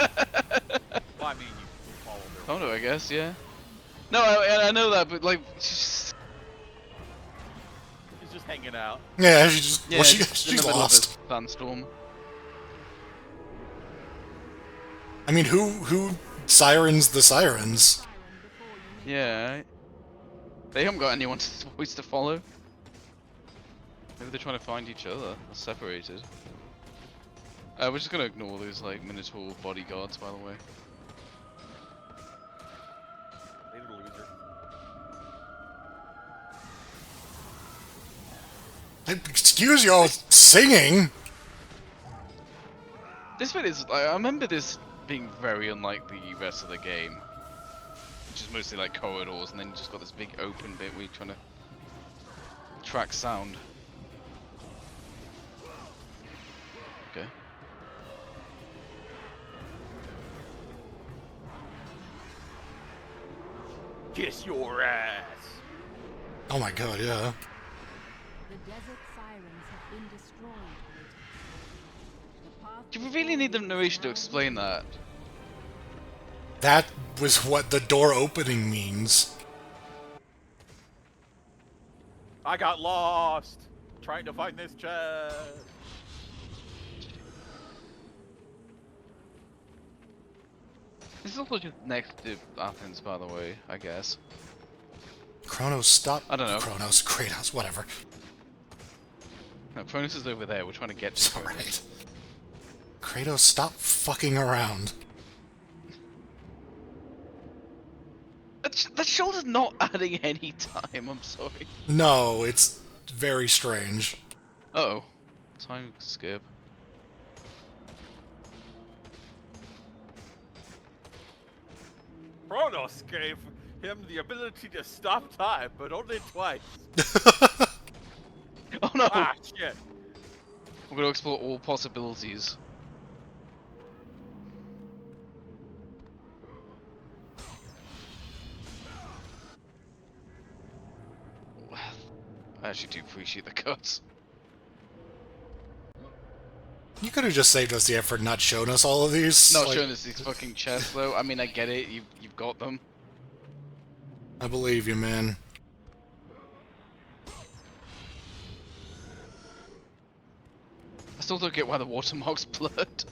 I mean, you follow their. Oh no, I guess, yeah. No, I know that, but like, just... He's just hanging out. Yeah, she just yeah, well, just in she's the middle lost. of a sandstorm. I mean, who sirens the sirens? Yeah. They haven't got anyone voice to follow. Maybe they're trying to find each other. They're separated. We're just gonna ignore those like Minotaur bodyguards, by the way. Later, loser. Excuse your singing. This bit is, I remember this being very unlike the rest of the game. Which is mostly like corridors, and then you just got this big open bit where you're trying to track sound. Okay. Kiss your ass. Oh my god, yeah. The desert sirens have been destroyed. The path Do we really need the narration to explain that? That was what the door opening means. I got lost trying to find this chest. This is also just next to Athens, by the way, I guess. Kronos, stop. I don't know. Kronos, Kratos, whatever. No, Cronus is over there. We're trying to get to It's alright. Kratos, stop fucking around. That shoulder's not adding any time, I'm sorry. No, it's very strange. Uh-oh. Time skip. Kronos gave him the ability to stop time, but only twice. Oh no! Ah, shit. We're gonna explore all possibilities. I actually do appreciate the cuts. You could have just saved us the effort, not shown us all of these. Not showing us these fucking chests, though. I mean, I get it. You've got them. I believe you, man. I still don't get why the watermark's blurred.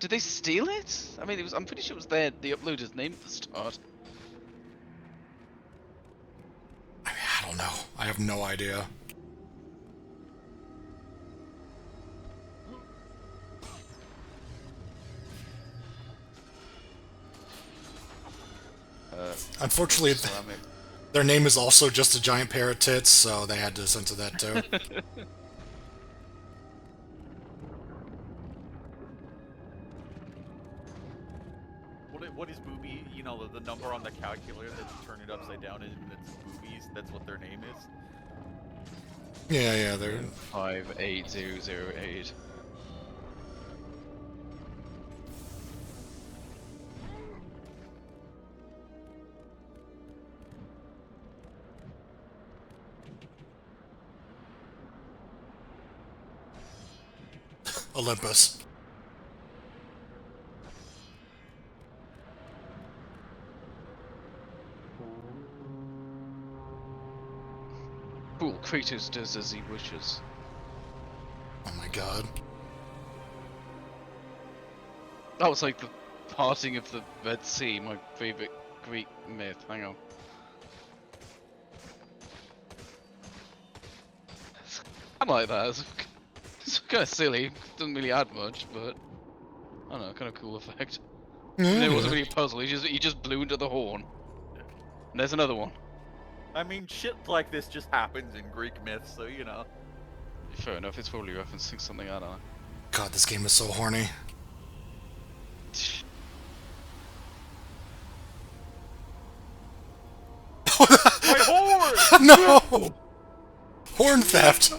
Did they steal it? I mean, I'm pretty sure it was the uploader's name at the start. I mean, I don't know. I have no idea. Unfortunately, their name is also just a giant pair of tits, so they had to censor that too. What is booby? You know, the number on the calculator that you turn it upside down and it's boobies. That's what their name is. Yeah, they're 58008. Olympus. Cool, Kratos does as he wishes. Oh my god. That was like the parting of the Red Sea, my favorite Greek myth. Hang on. I like that. It's kind of silly. Doesn't really add much, but I don't know, kind of cool effect. It wasn't really a puzzle. He just blew into the horn. And there's another one. I mean, shit like this just happens in Greek myths, so you know. Fair enough. It's probably referencing something I don't know. God, this game is so horny. My horn! No! Horn theft!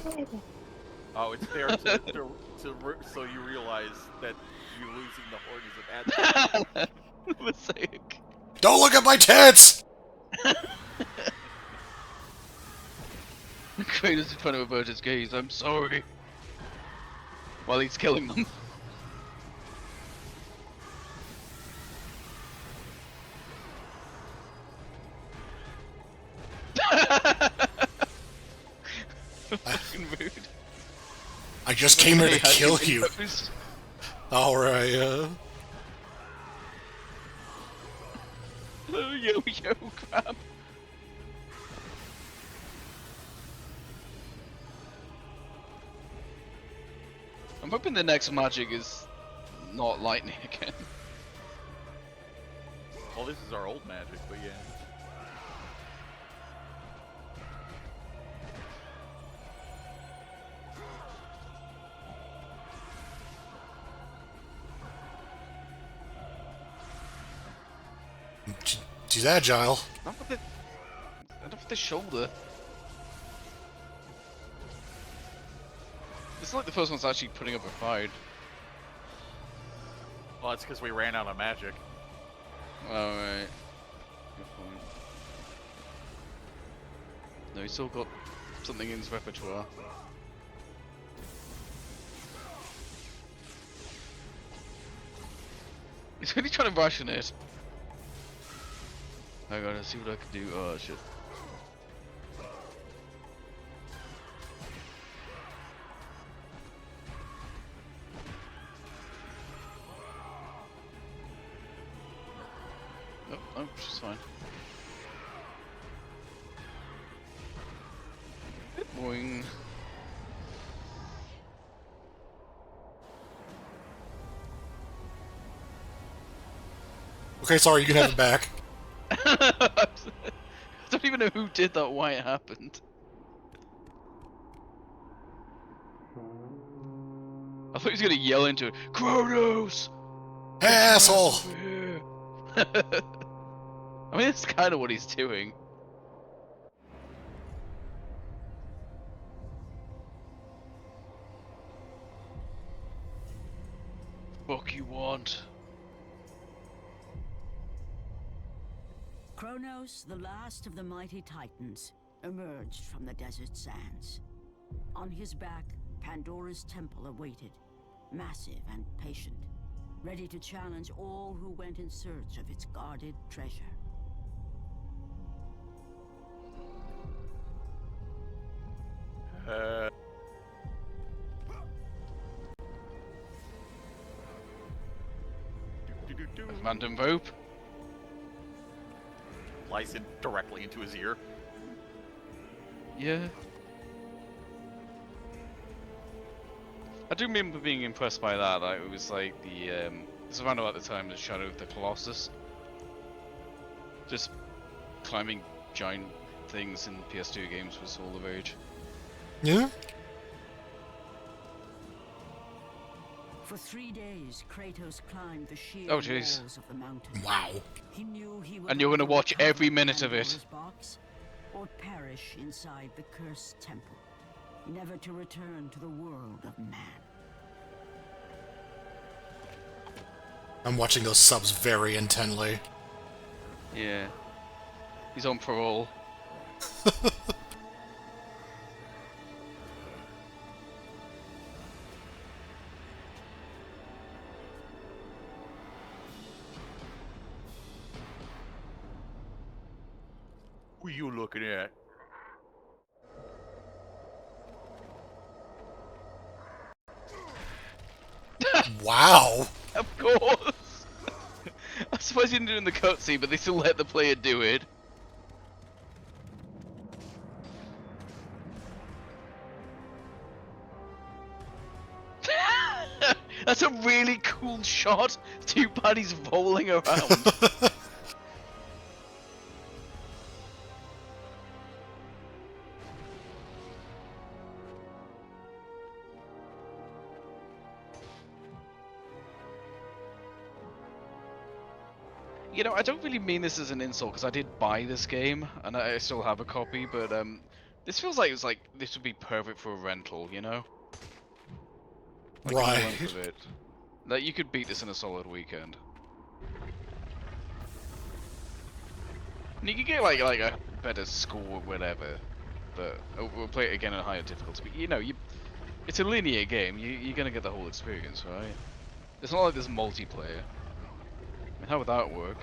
Oh, it's there so you realize that you losing the horn is a bad thing. Mistake. Don't look at my tits! Kratos is trying to avert his gaze. I'm sorry. While he's killing them. Fucking rude. I just came here to kill you. Alright, Oh, yo, crap. I'm hoping the next magic is not lightning again. Well, this is our old magic, but yeah. She's agile. Not with the shoulder. It's like the first one's actually putting up a fight. Well, it's because we ran out of magic. Alright. Good point. No, he's still got something in his repertoire. He's really trying to ration it. I gotta see what I can do. Oh shit. Oh, she's fine. Boing. Okay, sorry, you can have it back. I don't even know who did that, why it happened. I thought he was gonna yell into it, Kronos! Asshole! I mean, that's kind of what he's doing. Fuck you want? Kronos, the last of the mighty titans, emerged from the desert sands. On his back, Pandora's temple awaited, massive and patient, ready to challenge all who went in search of its guarded treasure. Random rope. Flies in directly into his ear. Yeah. I do remember being impressed by that. Like, it was like the it was around about the time the Shadow of the Colossus. Just climbing giant things in PS2 games was all the rage. Yeah? For 3 days, Kratos climbed the sheer Oh, jeez. walls of the mountain. Wow. He knew he would And you're gonna either watch recover every minute of it. Pandora's box or perish inside the cursed temple, never to return to the world of man. I'm watching those subs very intently. Yeah. He's on parole. Who you looking at? Wow. Of course! I suppose you didn't do it in the cutscene, but they still let the player do it. That's a really cool shot. Two bodies rolling around. You know, I don't really mean this as an insult because I did buy this game and I still have a copy, but this feels like this would be perfect for a rental, you know? Like, right. the length of it. Like, you could beat this in a solid weekend. And you could get like a better score or whatever, but we'll play it again at higher difficulty. But you know, it's a linear game. You're gonna get the whole experience, right? It's not like there's multiplayer. I mean, how would that work?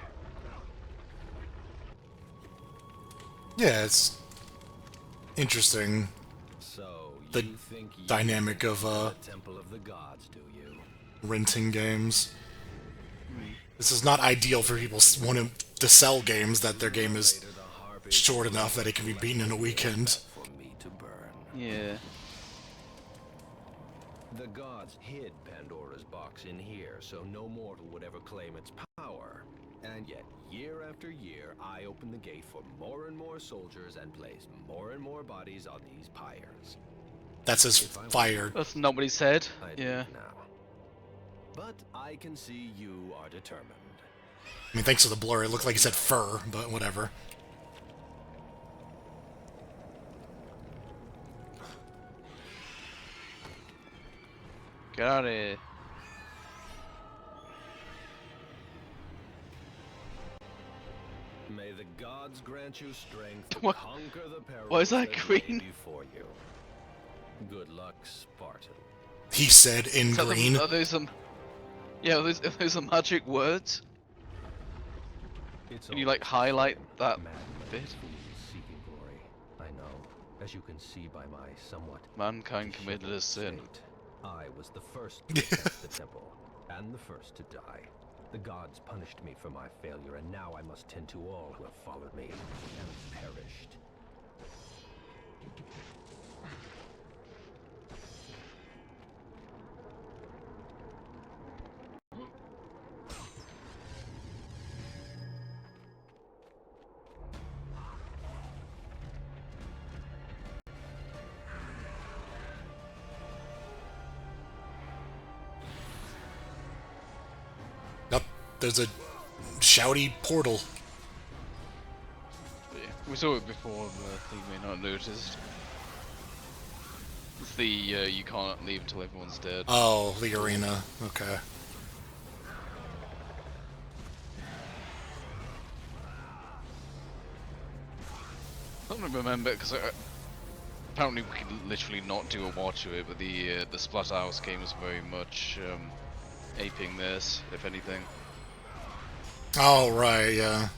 Yeah, it's interesting. So The you think you dynamic of the Temple of the Gods, do you? renting games. This is not ideal for people wanting to sell games that their game is short enough that it can be beaten in a weekend. For me to burn. Yeah. The gods hid Pandora's box in here, so no mortal would ever claim its power. And yet, year after year, I open the gate for more and more soldiers and place more and more bodies on these pyres. That says fire. That's not what he said. I'd Yeah. leave now. But I can see you are determined. I mean, thanks to the blur, it looked like he said fur, but whatever. Get out of here. May the gods grant you strength to What? conquer the perils Why is that lay green? before you. Good luck, Spartan. He said in Is that green. are those some? Yeah, are those some magic words? It's Can you like highlight that bit? seeking glory. I know. As you can see by my somewhat Mankind committed a sin. state, I was the first to test the temple, and the first to die. The gods punished me for my failure, and now I must tend to all who have followed me and perished. Nope, there's a shouty portal. Yeah, we saw it before, but you may not have noticed. It's the you can't leave until everyone's dead. Oh, the arena. Okay. I don't remember because apparently we can literally not do a watch of it, but the Splatterhouse game was very much aping this, if anything. Oh, right, yeah.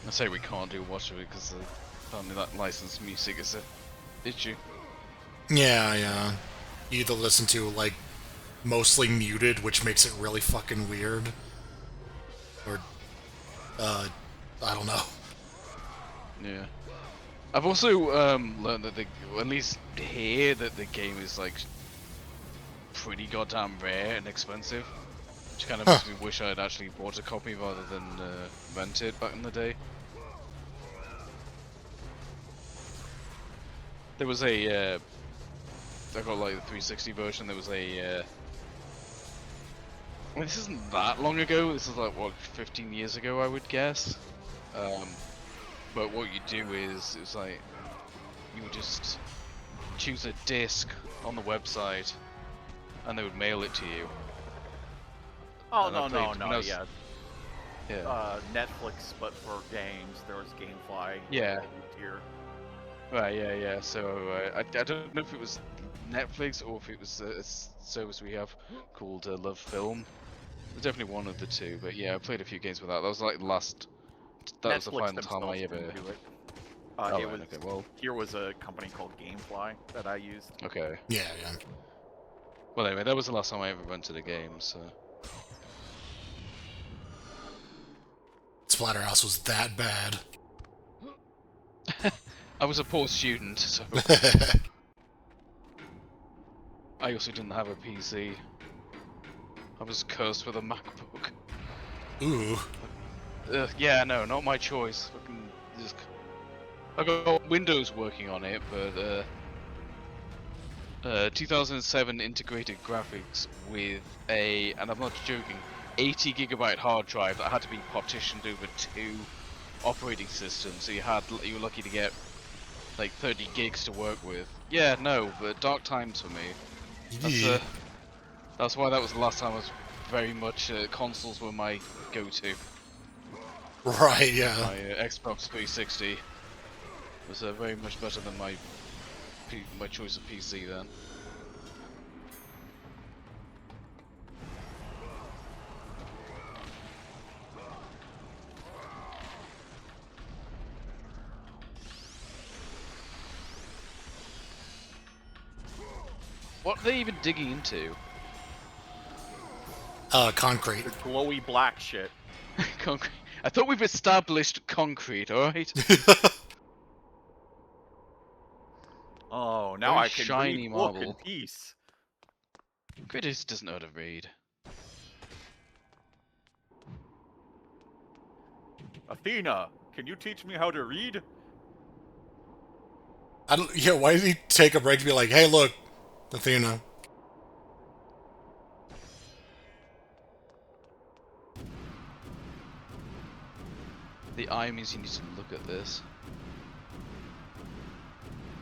I say we can't do a watch of it because apparently that licensed music is a issue. Yeah, yeah. You either listen to, like, mostly muted, which makes it really fucking weird. Or, I don't know. Yeah. I've also learned that at least here, that the game is like pretty goddamn rare and expensive. Which kind of makes me wish I'd actually bought a copy rather than rent it back in the day. There was a I got like the 360 version. There was a I mean, this isn't that long ago. This is like what, 15 years ago, I would guess. But what you do is, it's like you would just choose a disc on the website, and they would mail it to you. Oh, And no, yeah. Yeah. Netflix, but for games, there was GameFly. Yeah. Here. Right, yeah. So I don't know if it was Netflix or if it was a service we have called Love Film. It's definitely one of the two, but yeah, I played a few games with that. That was like the last. That was the Netflix final time I ever. didn't do it. Oh, It right, was, okay, well. Here was a company called GameFly that I used. Okay. Yeah, yeah. Well, anyway, that was the last time I ever rented a game, so. Splatterhouse was that bad. I was a poor student, so. I also didn't have a PC. I was cursed with a MacBook. Ooh. Yeah, no, not my choice. I got Windows working on it, but 2007 integrated graphics with a, and I'm not joking, 80 gigabyte hard drive that had to be partitioned over 2 operating systems. So you were lucky to get like 30 gigs to work with. Yeah, no, but dark times for me. That's why that was the last time I was very much consoles were my go-to. Right, yeah. My Xbox 360 was very much better than my choice of PC then. What are they even digging into? Concrete. The glowy black shit. Concrete. I thought we've established concrete, alright? Oh, now Very I can shiny read book marble. in peace. Critters doesn't know how to read. Athena, can you teach me how to read? Yeah, why did he take a break to be like, hey, look, Athena. The eye means you need to look at this.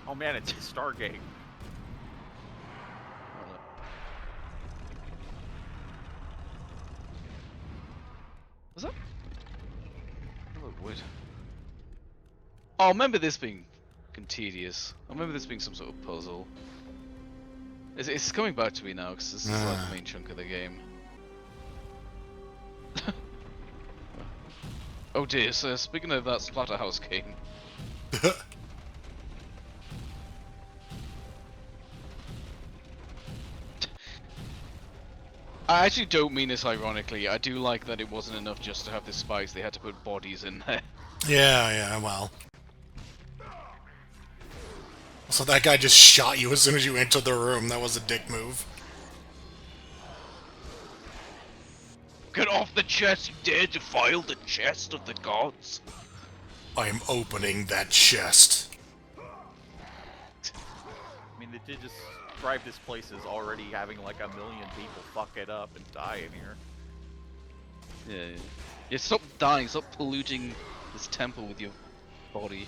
Oh man, it's Stargate. Was that? Oh, wood. Oh, I remember this being tedious. I remember this being some sort of puzzle. It's coming back to me now because this is like the main chunk of the game. Oh dear, so speaking of that Splatterhouse game. I actually don't mean this ironically. I do like that it wasn't enough just to have the spikes, they had to put bodies in there. Yeah, well. So that guy just shot you as soon as you entered the room. That was a dick move. Get off the chest, you dare defile the chest of the gods! I'm opening that chest. I mean, they did just describe this place as already having like 1 million people fuck it up and die in here. Yeah. Yeah, stop dying, stop polluting this temple with your body.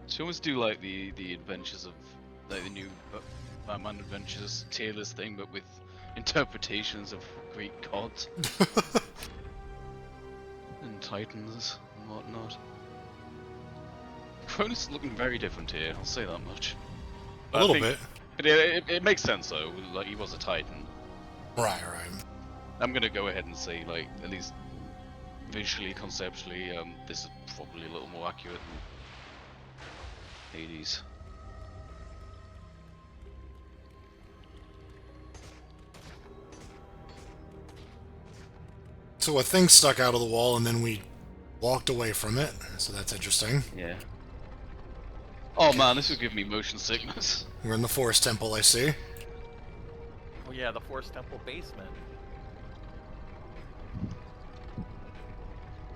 Should always do like the adventures of like the new Batman Adventures tier list thing, but with interpretations of Greek gods and titans and whatnot. Cronus is looking very different here. I'll say that much. A little bit. But it makes sense though. Like he was a titan. Right. I'm gonna go ahead and say like at least visually, conceptually, this is probably a little more accurate than Hades. So a thing stuck out of the wall and then we walked away from it, so that's interesting. Yeah. Oh man, this would give me motion sickness. We're in the Forest Temple, I see. Oh yeah, the Forest Temple basement.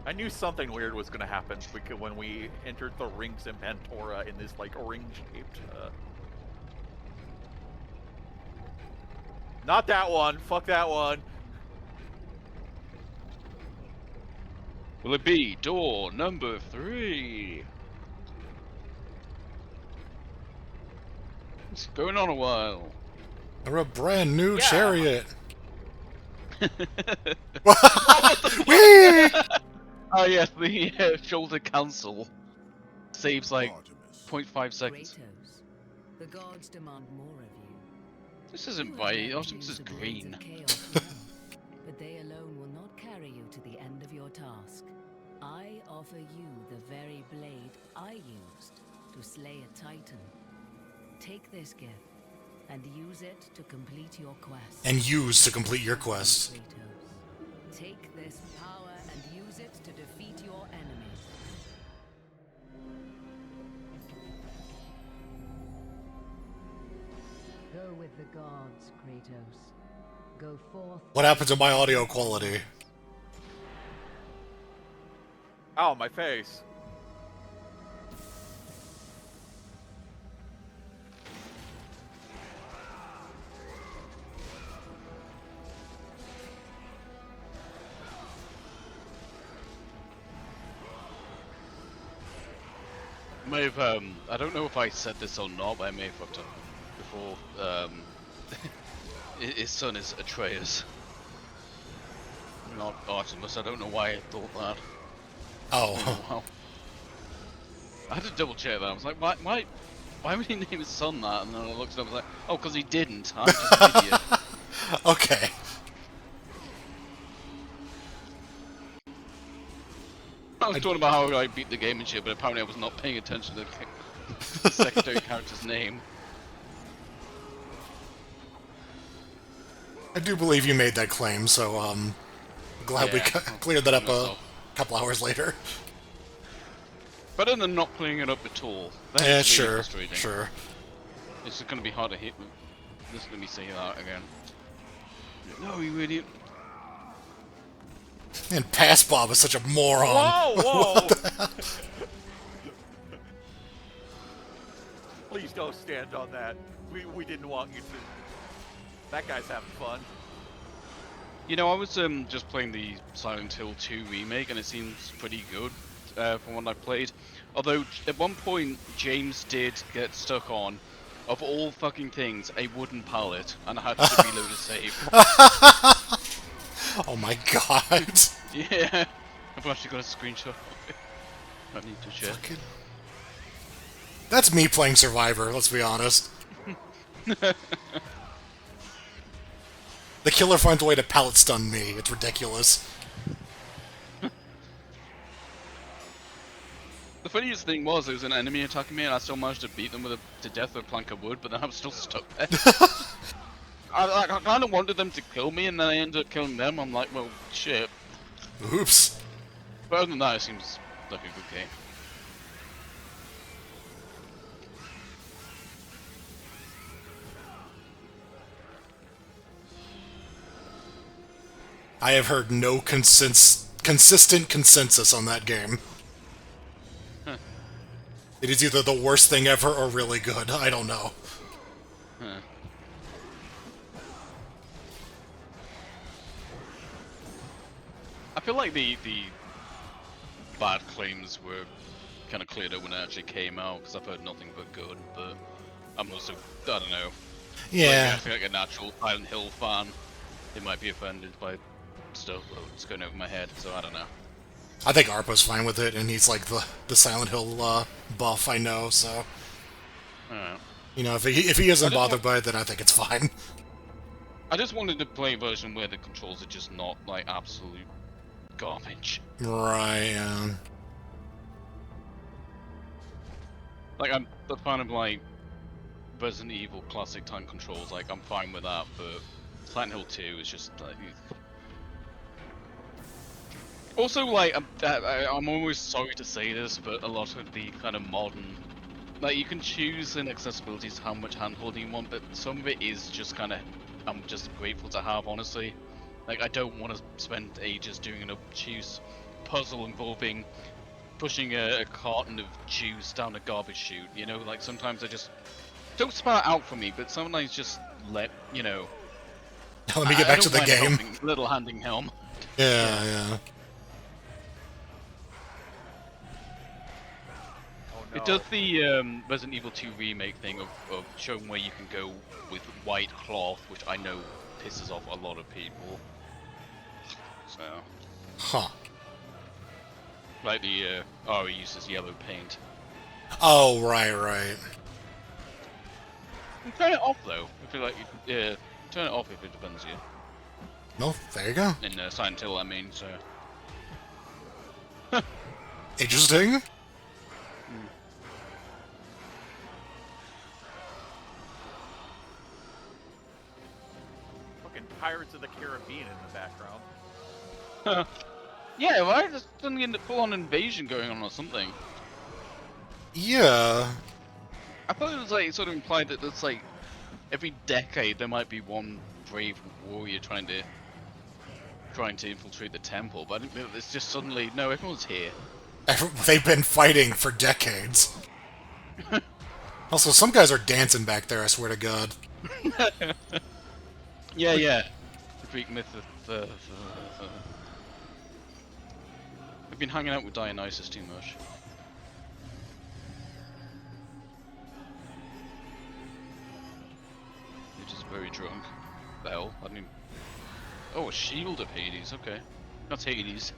I knew something weird was gonna happen when we entered the rings in Pandora in this like ring-shaped. Not that one. Fuck that one. Will it be door number 3? It's going on a while. Or a brand new chariot. Whee! Oh yes, the shoulder cancel saves like 0.5 seconds. Kratos, the gods demand more of you. This isn't white, this is green. But they alone will not carry you to the end of your task. I offer you the very blade I used to slay a titan. Take this gift and use it to complete your quest. And use to complete your quest. Kratos, take this power and use it to defeat your enemies. Go with the gods, Kratos. Go forth. What happened to my audio quality? Ow, my face. May have, I don't know if I said this or not, but I may have fucked up before. His son is Atreus, not Artemis. I don't know why I thought that. Oh. Wow. I had to double check that. I was like, why would he name his son that? And then I looked it up and I was like, oh, because he didn't. I'm just an idiot. Okay. I was talking about how I beat the game and shit, but apparently I was not paying attention to the secondary character's name. I do believe you made that claim, so glad we cleared that up a couple hours later. Better than not clearing it up at all. That Yeah, is really sure. frustrating. It's just gonna be hard to hit. Just let me say that again. No, you idiot. And Pass Bob is such a moron. Whoa! Please don't stand on that. We didn't want you to. That guy's having fun. You know, I was just playing the Silent Hill 2 remake, and it seems pretty good from what I played. Although at one point James did get stuck on, of all fucking things, a wooden pallet, and I had to reload a save. Oh my god. Yeah, I've actually got a screenshot of it. I need to share. Fucking... That's me playing Survivor, let's be honest. The killer finds a way to pallet stun me. It's ridiculous. The funniest thing was, there was an enemy attacking me, and I still managed to beat them to death with a plank of wood, but then I was still stuck there. I kind of wanted them to kill me, and then I ended up killing them. I'm like, well, shit. Oops. But other than that, it seems like a good game. I have heard no consistent consensus on that game. Huh. It is either the worst thing ever or really good. I don't know. Huh. I feel like the bad claims were kind of cleared up when it actually came out, because I've heard nothing but good, but I'm also, I don't know. Yeah. Like, I feel like a natural Silent Hill fan, it might be offended by stuff that's going over my head, so I don't know. I think Arpo's fine with it, and he's like the Silent Hill buff I know, so... Alright. You know, if he isn't bothered by it, then I think it's fine. I just wanted to play a version where the controls are just not, like, absolute garbage. Right, Like, I'm the fan of, like, Resident Evil classic time controls, like, I'm fine with that, but Silent Hill 2 is just, like... Also, like, I'm always sorry to say this, but a lot of the kind of modern... Like, you can choose in accessibilities how much handholding you want, but some of it is just kind of... I'm just grateful to have, honestly. Like, I don't want to spend ages doing an obtuse puzzle involving pushing a carton of juice down a garbage chute, you know? Like, sometimes I just... Don't spell it out for me, but sometimes just let, you know... Let me get back to the game. Little handing helm. Yeah. No. It does the Resident Evil 2 remake thing of showing where you can go with white cloth, which I know pisses off a lot of people. So. Huh. Like the he uses yellow paint. Oh, right. You turn it off though. I feel like turn it off if it offends you. No, there you go. In Silent Hill, I mean. So. Interesting. Pirates of the Caribbean in the background. Yeah, why is suddenly a full-on invasion going on or something? Yeah. I thought it was like sort of implied that it's like every decade there might be one brave warrior trying to infiltrate the temple, but it's just suddenly no, everyone's here. They've been fighting for decades. Also, some guys are dancing back there, I swear to God. Yeah. The Greek myth of I've been hanging out with Dionysus too much. You're just very drunk. The hell? I didn't even... Oh, a shield of Hades, okay. That's Hades.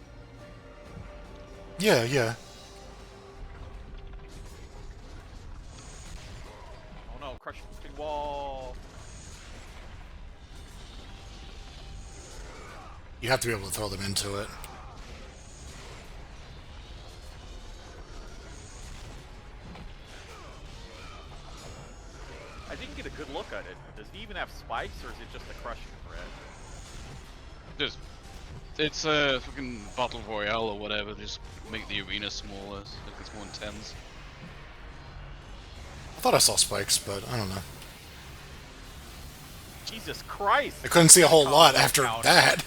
Yeah. Oh no, crush the wall! You have to be able to throw them into it. I didn't get a good look at it. Does he even have spikes, or is it just a crushing thread? It's a fucking battle royale or whatever. Just make the arena smaller, so it's more intense. I thought I saw spikes, but I don't know. Jesus Christ! I couldn't see a whole lot after that.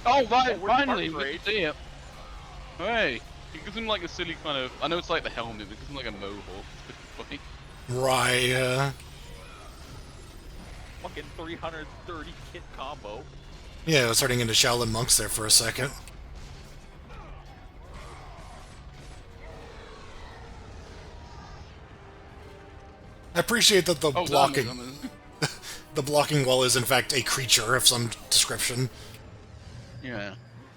Oh, right, finally, we can see it. Hey, it gives him like a silly kind of... I know it's like the helmet, but it gives him like a mohawk. It's funny. Right, What fucking 330 kit combo. Yeah, I was turning into Shaolin monks there for a second. I appreciate that the blocking... the blocking wall is in fact a creature of some description. Yeah.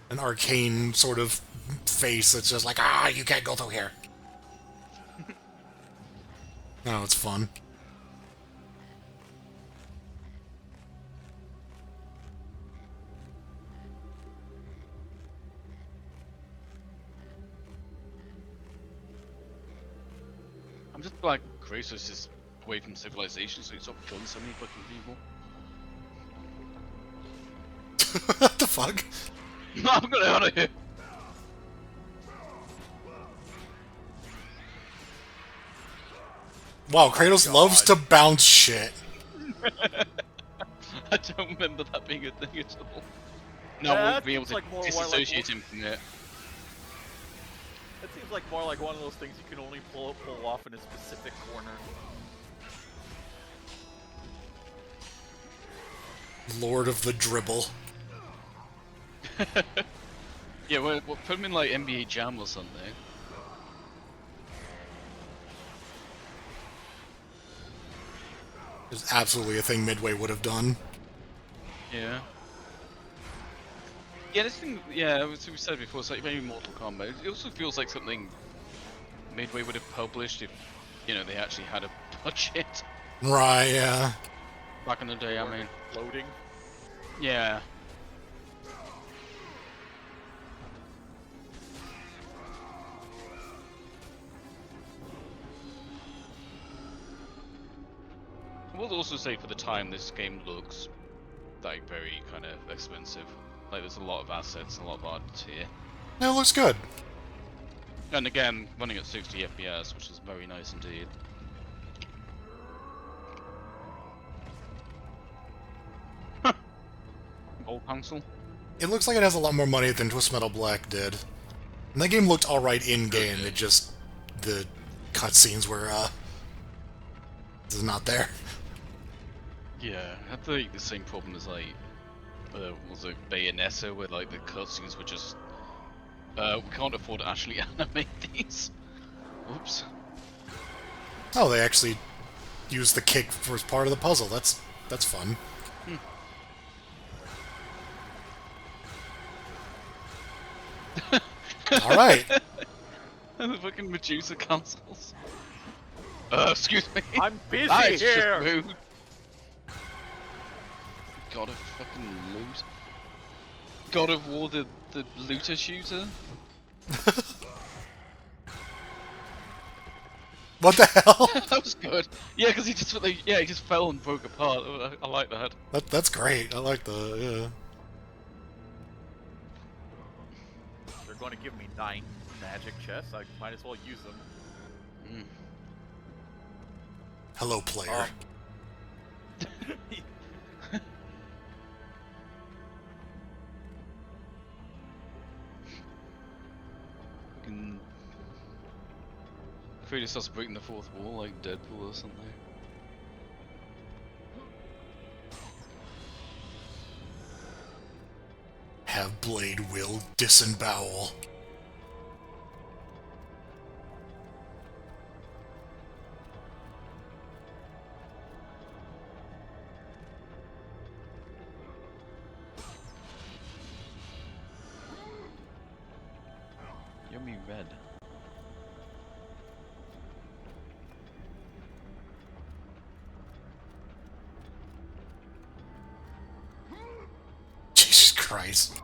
An arcane sort of face that's just like, ah, you can't go through here. Oh, it's fun. I'm just like, Kratos is away from civilization, so he's not killing so many fucking people. What the fuck? I'm going out of here! Wow, Kratos loves to bounce shit. I don't remember that being a thing at all. No, Yeah, we'll be able to like more disassociate him from it. It seems like more like one of those things you can only pull off in a specific corner. Lord of the dribble. Yeah, we'll put him in like NBA Jam or something. It's absolutely a thing Midway would have done. Yeah. Yeah, this thing, yeah, as we said before, it's like very Mortal Kombat. It also feels like something Midway would have published if, you know, they actually had a budget. Right, yeah. Back in the day, I mean. Loading. Yeah. I will also say for the time this game looks like very kind of expensive. Like there's a lot of assets, a lot of art here. Yeah, it looks good. And again, running at 60 FPS, which is very nice indeed. Old console? It looks like it has a lot more money than Twist Metal Black did. And that game looked alright in-game, it just... the cutscenes were, not there. Yeah, I had the same problem as like, was it Bayonetta, where like the cutscenes were just, we can't afford to actually animate these. Oops. Oh, they actually used the kick for part of the puzzle. That's fun. Alright. The fucking Medusa consoles. Excuse me. I'm busy Nice, here. just moved. God of fucking loot. God of War, the looter shooter. What the hell? That was good. Yeah, because he just fell and broke apart. I like that. That's great. I like the yeah. They're going to give me 9 magic chests. I might as well use them. Hello, player. Fucking Kratos starts breaking the fourth wall like Deadpool or something. Have blade will disembowel. Yummy red. Jesus Christ.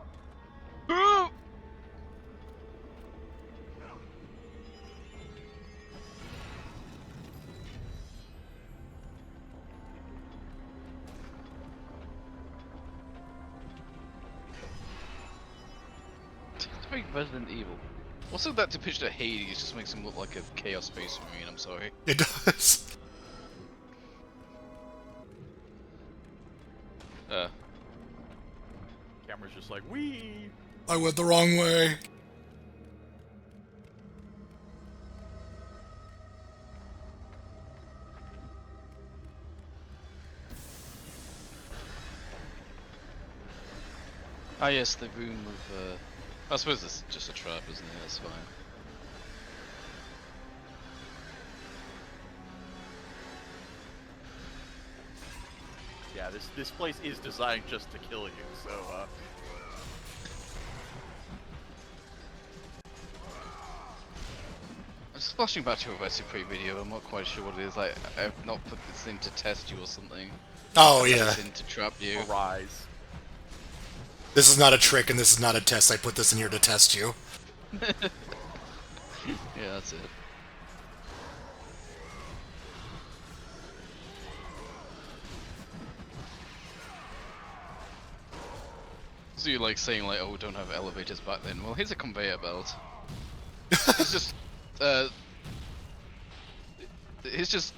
It's very Resident Evil. Also, that depiction of Hades just makes him look like a Chaos Space Marine, I'm sorry. It does. Camera's just like, wee! I went the wrong way. Ah yes, the room of... I suppose it's just a trap, isn't it? That's fine. Yeah, this place is designed just to kill you, so I'm just flashing back to a recipe video. I'm not quite sure what it is. Like, I've not put this in to test you or something. Oh, I yeah. This in to trap you. Arise. This is not a trick and this is not a test. I put this in here to test you. Yeah, that's it. So you're like saying like, oh, we don't have elevators back then. Well, here's a conveyor belt. It's just, it's just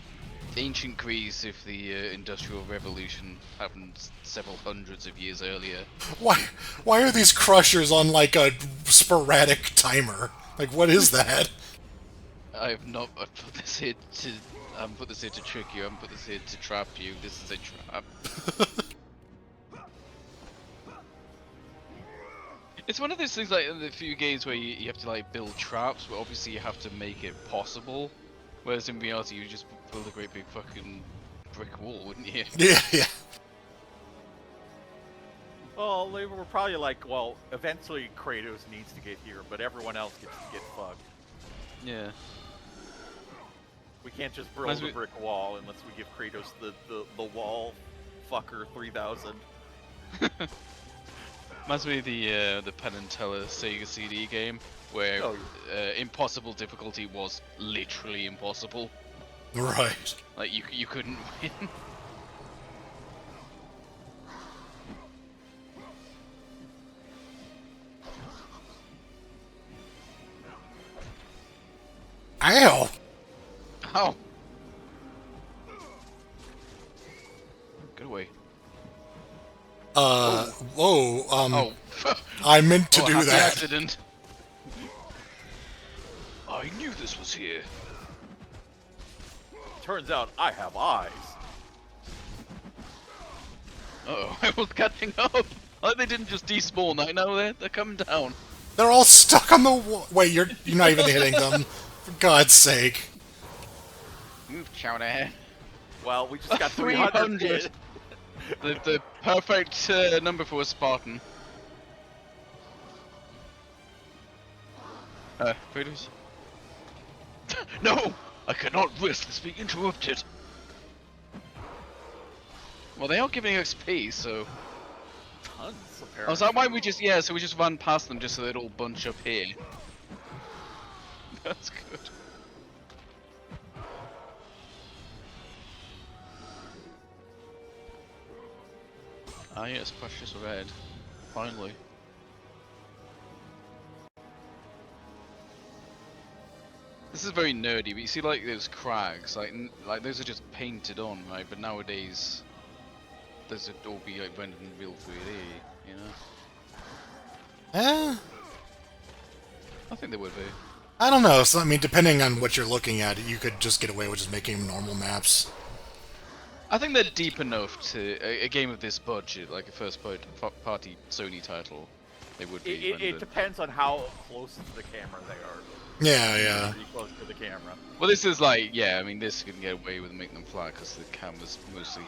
ancient Greece if the Industrial Revolution happened several hundreds of years earlier. Why are these crushers on like a sporadic timer? Like, what is that? I've put this here to. I haven't put this here to trick you. I haven't put this here to trap you. This is a trap. It's one of those things like in the few games where you have to like build traps, but obviously you have to make it possible. Whereas in reality, you just build a great big fucking brick wall, wouldn't you? Yeah, yeah. Well, they were probably like, well, eventually Kratos needs to get here, but everyone else gets to get fucked. Yeah. We can't just build a brick wall unless we give Kratos the wall fucker 3000. Reminds me of the Penn and Teller Sega CD game, where impossible difficulty was literally impossible. Right. Like you couldn't win. Ow! Ow! Get away. Whoa, oh. I meant to do that. Accident. I knew this was here. Turns out I have eyes. Uh-oh, I was catching up. Like they didn't just despawn, I know they're coming down. They're all stuck on the wall. Wait, you're not even hitting them. For God's sake. Move, Chowder. Well, we just got 300. The perfect number for a Spartan. Kratos? No! I cannot risk this being interrupted. Well, they are giving XP, so... Tons, apparently. Oh, is that why we just... Yeah, so we just run past them just so they'd all bunch up here. That's good. Ah yes, precious red. Finally. This is very nerdy, but you see like those crags, like those are just painted on, right? But nowadays, those would all be like rendered in real 3D, you know? I think they would be. I don't know. So, I mean, depending on what you're looking at, you could just get away with just making normal maps. I think they're deep enough to a game of this budget, like a first-party Sony title. They would be. It depends on how close to the camera they are. Yeah, yeah. Pretty close to the camera. Well, this is like, yeah. I mean, this can get away with making them flat because the camera's mostly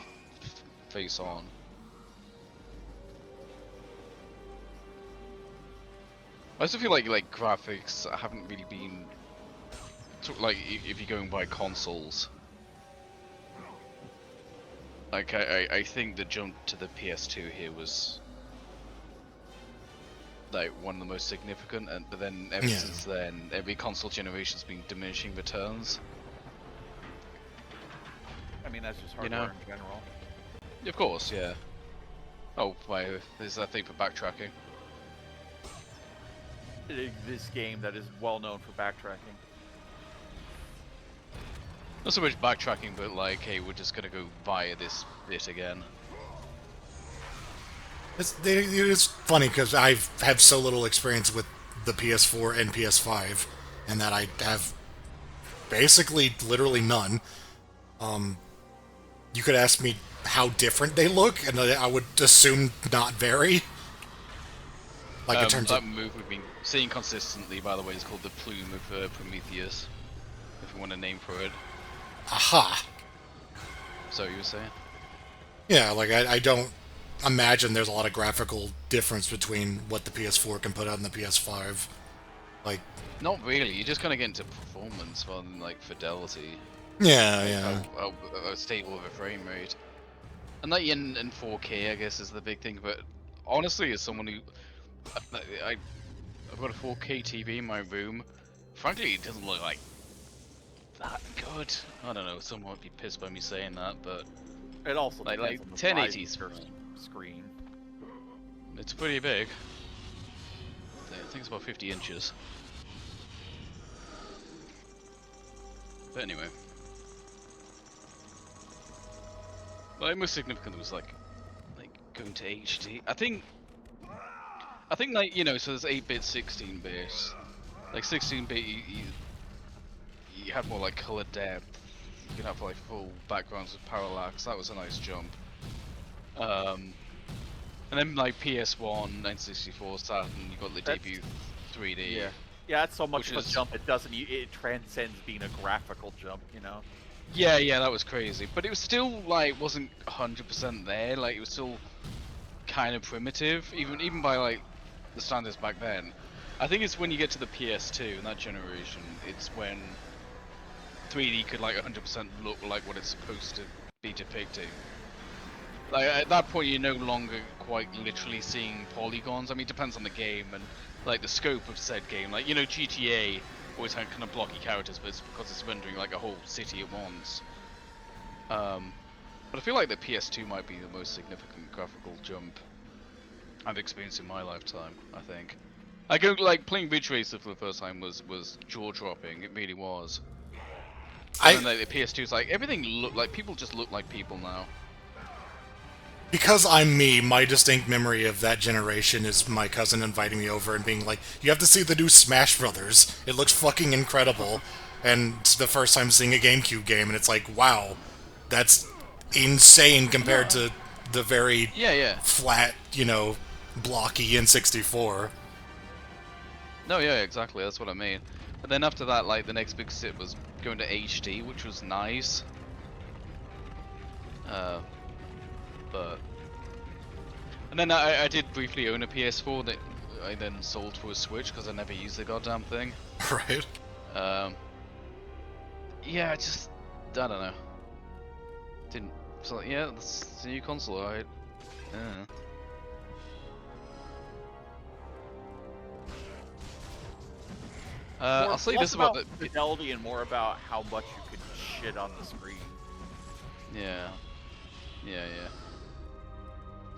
face on. I also feel like graphics haven't really been like if you're going by consoles. Like I think the jump to the PS2 here was like one of the most significant, but then ever since then, every console generation's been diminishing returns. I mean, that's just hardware in general. Of course, yeah. Oh, there's that thing for backtracking. This game that is well known for backtracking. Not so much backtracking, but like, hey, we're just gonna go via this bit again. It's funny because I have so little experience with the PS4 and PS5, and that I have basically literally none. You could ask me how different they look, and I would assume not very. Like in terms that of move we've been seeing consistently, by the way, is called the Plume of Prometheus. If you want a name for it. aha. So you were saying? Yeah, like I don't imagine there's a lot of graphical difference between what the PS4 can put out and the PS5. Like, not really. You just kind of get into performance rather than like fidelity. Yeah, like yeah. How stable of a frame rate. And like in 4K, I guess, is the big thing. But honestly, as someone who I've got a 4K TV in my room, frankly, it doesn't look like that good. I don't know. Someone might be pissed by me saying that, but it also like depends on the 1080 screen. It's pretty big. I think it's about 50 inches. But anyway, like most significant was like going to HD. I think like so there's 8-bit, 16-bit. Like 16-bit, you have more like color depth. You can have like full backgrounds with parallax. That was a nice jump. And then like PS1, 964, Saturn, you got the debut 3D. Yeah, that's so much of a jump. It transcends being a graphical jump, Yeah, that was crazy. But it was still like wasn't 100% there. Like it was still kind of primitive, even by like the standards back then. I think it's when you get to the PS2 and that generation, it's when 3D could like 100% look like what it's supposed to be depicting. Like at that point, you're no longer quite literally seeing polygons. I mean, it depends on the game and like the scope of said game. Like GTA always had kind of blocky characters, but it's because it's rendering like a whole city at once. But I feel like the PS2 might be the most significant graphical jump I've experienced in my lifetime. I think. I go like playing Ridge Racer for the first time was jaw dropping. It really was. And then like, the PS2 is like everything look like people just look like people now. Because I'm me, my distinct memory of that generation is my cousin inviting me over and being like, "You have to see the new Smash Brothers. It looks fucking incredible." And it's the first time seeing a GameCube game, and it's like, wow, that's insane compared to the very flat, blocky N64. No, yeah, exactly. That's what I mean. And then after that, like the next big step was going to HD, which was nice. And then I did briefly own a PS4 that I then sold for a Switch because I never used the goddamn thing. Right. Yeah, I don't know. Didn't. So yeah, that's the new console, alright. Yeah. I'll say this about the fidelity and more about how much you could shit on the screen. Yeah.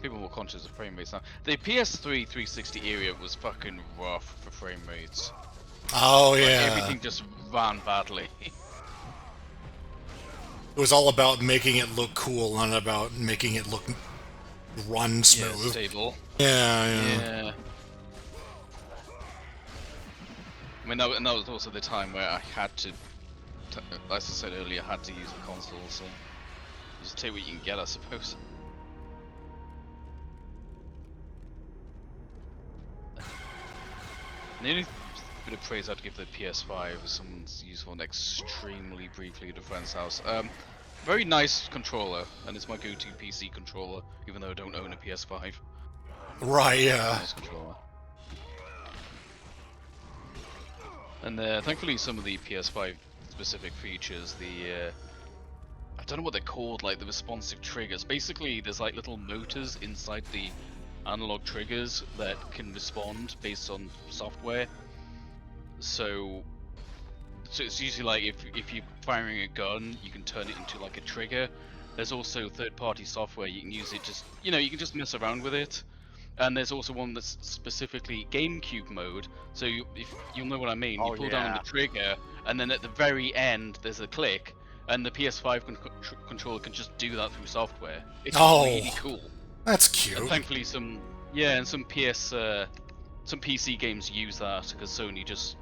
People were conscious of frame rates now. The PS3 360 area was fucking rough for frame rates. Oh like, yeah. Everything just ran badly. It was all about making it look cool, not about making it look run smooth. Yeah, stable. Yeah. I mean, that was also the time where I had to, as I said earlier, I had to use the console, so just take what you can get, I suppose. And the only bit of praise I'd give the PS5 is someone's useful and extremely briefly at a friend's house. Very nice controller, and it's my go-to PC controller, even though I don't own a PS5. Right, yeah. Nice controller. And thankfully some of the PS5 specific features, I don't know what they're called, like the responsive triggers. Basically there's like little motors inside the analog triggers that can respond based on software. So it's usually like if you're firing a gun, you can turn it into like a trigger. There's also third-party software you can use it just, you can just mess around with it. And there's also one that's specifically GameCube mode, so you'll know what I mean. You pull down on the trigger, and then at the very end there's a click, and the PS5 controller can just do that through software. It's really cool. That's cute. And thankfully some PC games use that because Sony just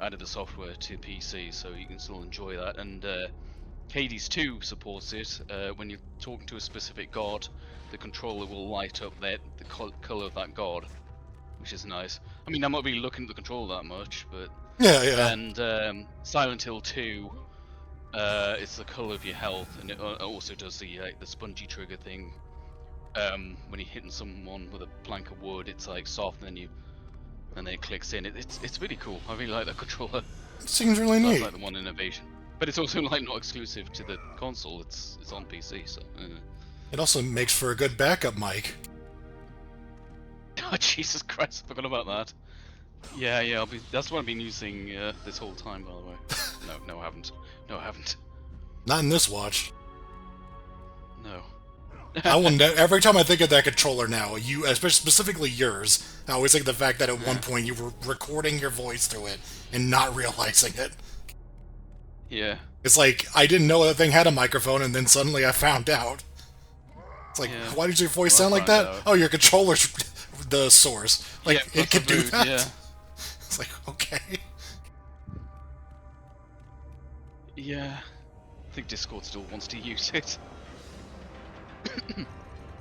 added the software to PC, so you can still enjoy that. And Hades 2 supports it. When you're talking to a specific god, the controller will light up the color of that god, which is nice. I mean, I'm not really looking at the controller that much, but yeah. And Silent Hill 2, it's the color of your health, and it also does the spongy trigger thing. When you're hitting someone with a plank of wood, it's like soft, and then it clicks in. It's really cool. I really like that controller. It seems really neat. That's like the one innovation. But it's also like not exclusive to the console. It's on PC, so. It also makes for a good backup mic. Oh Jesus Christ! I forgot about that. Yeah. That's what I've been using this whole time, by the way. No, I haven't. No, I haven't. Not in this watch. No. I will every time I think of that controller now, especially specifically yours, I always think of the fact that at one point you were recording your voice through it and not realizing it. Yeah. It's like, I didn't know that thing had a microphone, and then suddenly I found out. It's like, why does your voice sound like that? Oh, your controller's the source. Like, it can do that? Yeah. It's like, okay. Yeah. I think Discord still wants to use it.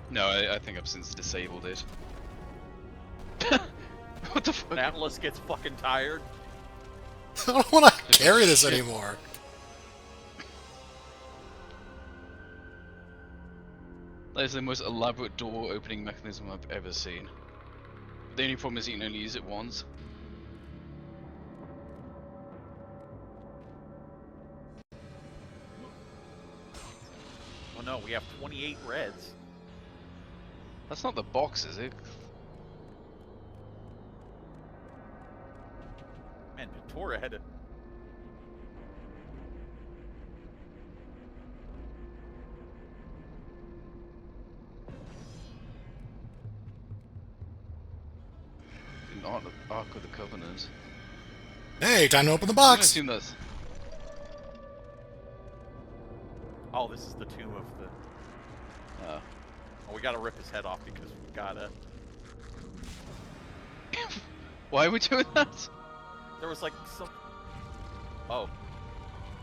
No, I think I've since disabled it. What the fuck? Atlas gets fucking tired. I don't want to carry this anymore. That is the most elaborate door opening mechanism I've ever seen. The only problem is you can only use it once. Oh no, we have 28 reds. That's not the box, is it? Man, Pantora had a... Not the Ark of the Covenant. Hey, time to open the I box! assume that's... Oh, this is the tomb of the... Oh, we gotta rip his head off because we gotta... Why are we doing that? There was like some... Oh.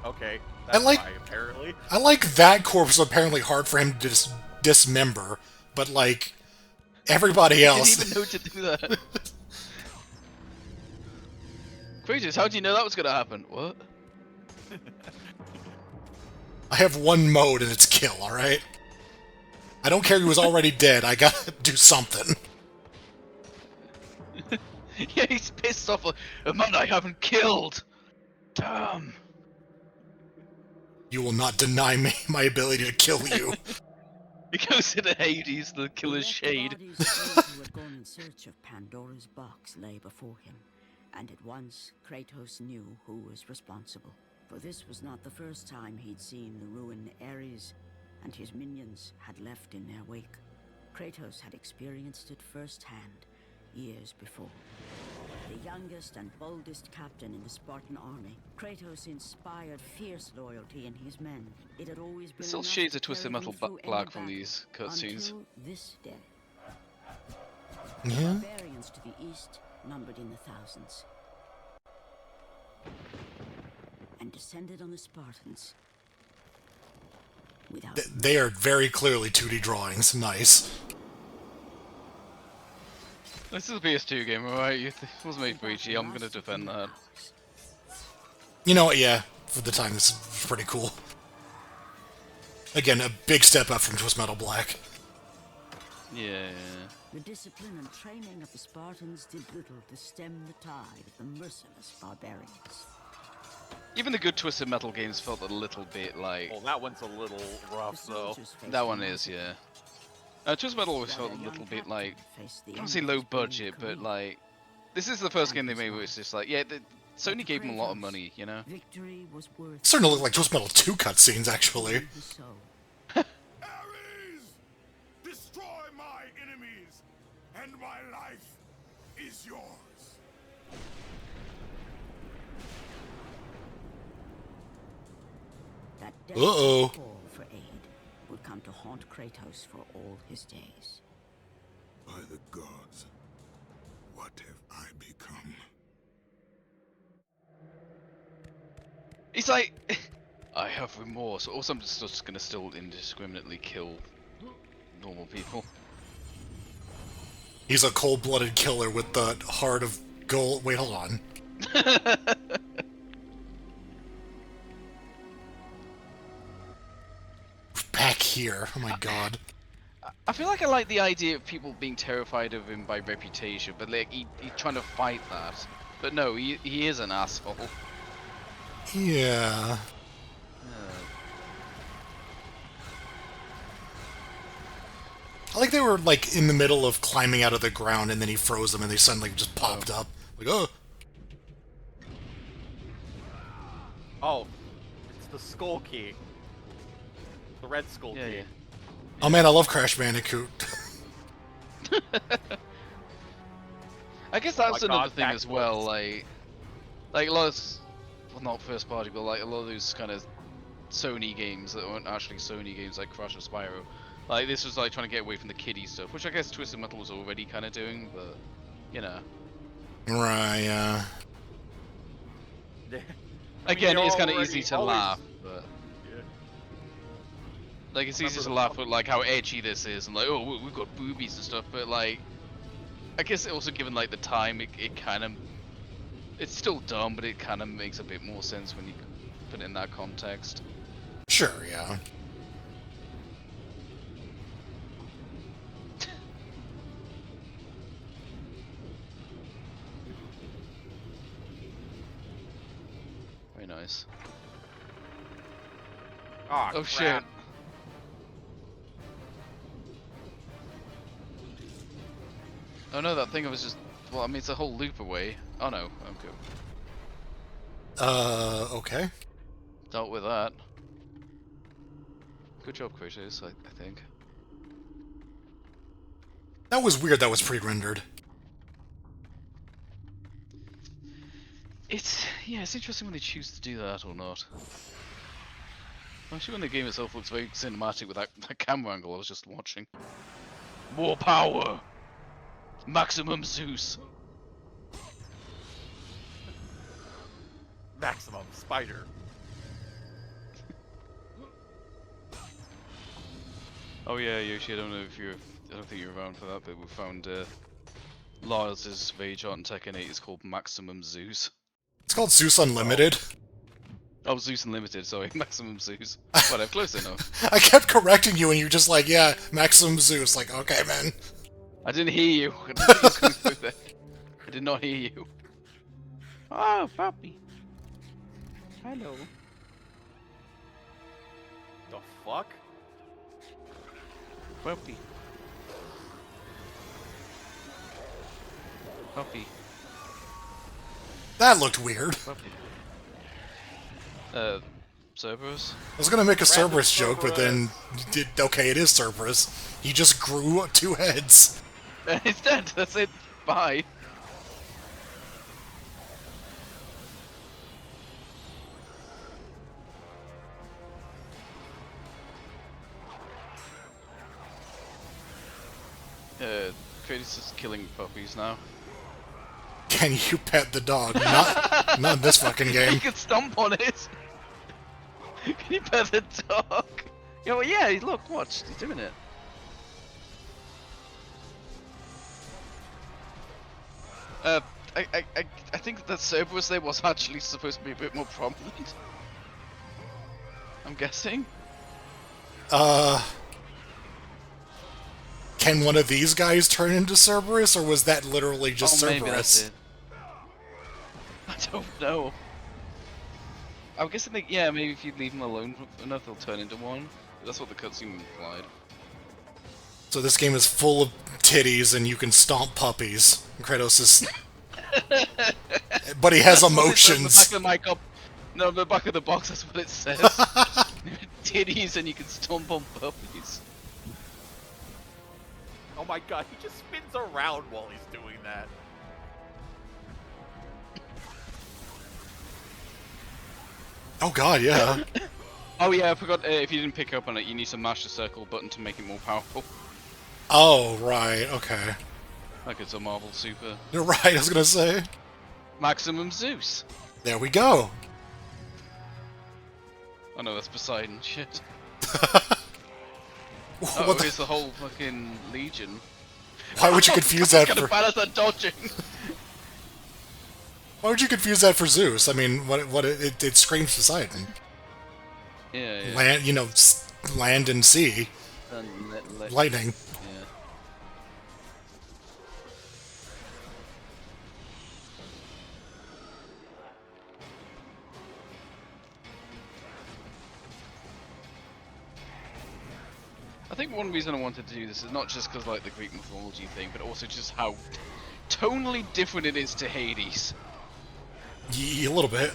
Okay. I That's like... why, apparently. I like that corpse was apparently hard for him to dismember, but like, everybody else... I didn't even know to do that. Kratos, how do you know that was gonna happen? What? I have one mode and it's kill, alright? I don't care he was already dead, I gotta do something. Yeah, he's pissed off like, a man I haven't killed! Damn! You will not deny me my ability to kill you. He goes into Hades, the killer's shade. Those who had gone in search of Pandora's box lay before him, and at once Kratos knew who was responsible. For this was not the first time he'd seen the ruin Ares and his minions had left in their wake. Kratos had experienced it firsthand, years before. The youngest and boldest captain in the Spartan army, Kratos inspired fierce loyalty in his men. It had always been Still shades of Twisted Metal black from these cutscenes. This day. Yeah? The barbarians to the east numbered in the thousands, and descended on the Spartans. They are very clearly 2D drawings. Nice. This is a PS2 game, alright? It was made for HE, I'm gonna defend that. You know what, yeah. For the time, this is pretty cool. Again, a big step up from Twisted Metal Black. Yeah. The discipline and training of the Spartans did little to stem the tide of the merciless barbarians. Even the good Twisted Metal games felt a little bit like... Oh, that one's a little rough, though. That one is, yeah. Twisted Metal always felt a little bit like... I don't want to say low budget, but like... This is the first game they made where it's just like, yeah, Sony gave them a lot of money, you know? Victory was worth... It's starting to look like Twisted Metal 2 cutscenes, actually. Ares! Destroy my enemies, and my life is yours. That Uh-oh. call for aid would come to haunt Kratos for all his days. By the gods, what have I become? He's like... I have remorse. Also, I'm just gonna still indiscriminately kill normal people. He's a cold-blooded killer with the heart of gold. Wait, hold on. Back here. Oh my god. I feel like I like the idea of people being terrified of him by reputation, but like he's trying to fight that. But no, he is an asshole. Yeah. I like they were like in the middle of climbing out of the ground and then he froze them and they suddenly just popped up. Like, oh. Oh, it's the skull key. The red skull key. Yeah. Oh man, I love Crash Bandicoot. I guess that's another thing back as well, like a lot of, well, not first party, but like a lot of those kind of Sony games that weren't actually Sony games, like Crash or Spyro. Like this was like trying to get away from the kiddie stuff, which I guess Twisted Metal was already kind of doing, but you know. Right, yeah. Again, it's kind of easy to laugh, but yeah. like it's easy to laugh at like how edgy this is, and like, oh, we've got boobies and stuff, but like, I guess also given like the time, it kind of, it's still dumb, but it kind of makes a bit more sense when you put it in that context. Sure, yeah. Very nice. Oh, Oh crap. shit. Oh no, that thing was just, well, I mean, it's a whole loop away. Oh no, I'm good. Okay. Dealt with that. Good job, Kratos, I think. That was weird that was pre-rendered. Yeah, it's interesting when they choose to do that or not. Actually, when the game itself looks very cinematic with that camera angle I was just watching. More power! Maximum Zeus! Maximum spider. Oh yeah, Yoshi, I don't think you're around for that, but we found Lars' rage art in Tekken 8 is called Maximum Zeus. It's called Zeus Unlimited. Oh, Zeus Unlimited, sorry, Maximum Zeus. Whatever, close enough. I kept correcting you and you're just like, yeah, Maximum Zeus. Like, okay, man. I didn't hear you. I didn't know you was coming through there. I did not hear you. Oh, puppy. Hello. The fuck? Puppy. Puppy. That looked weird. Puppy. Cerberus? I was gonna make a Random Cerberus joke, but then, okay, it is Cerberus. He just grew 2 heads. It's dead, that's it. Bye. Kratos is killing puppies now. Can you pet the dog? Not in this fucking game. You can stomp on it. Can you pet the dog? Yeah, look, watch, he's doing it. I think that Cerberus there was actually supposed to be a bit more prominent. I'm guessing. Can one of these guys turn into Cerberus, or was that literally just Cerberus? Maybe that's it. I don't know. I'm guessing maybe if you leave them alone enough, they'll turn into one. That's what the cutscene implied. So this game is full of titties, and you can stomp puppies. Kratos is... but he has emotions. The back of the mic up. No, the back of the box, that's what it says. Titties and you can stomp on puppies. Oh my god, he just spins around while he's doing that. Oh god, yeah. Oh yeah, I forgot, if you didn't pick up on it, you need to mash the circle button to make it more powerful. Oh, right, okay. Like it's a Marvel Super. You're right, I was gonna say. Maximum Zeus. There we go. Oh no, that's Poseidon. Shit. What It's the whole fucking Legion. Why would you confuse that for? Bad as that dodging. Why would you confuse that for Zeus? I mean, it screams Poseidon. Yeah, yeah. Land, land and sea. Lightning. Yeah. I think one reason I wanted to do this is not just because like the Greek mythology thing, but also just how tonally different it is to Hades. A little bit.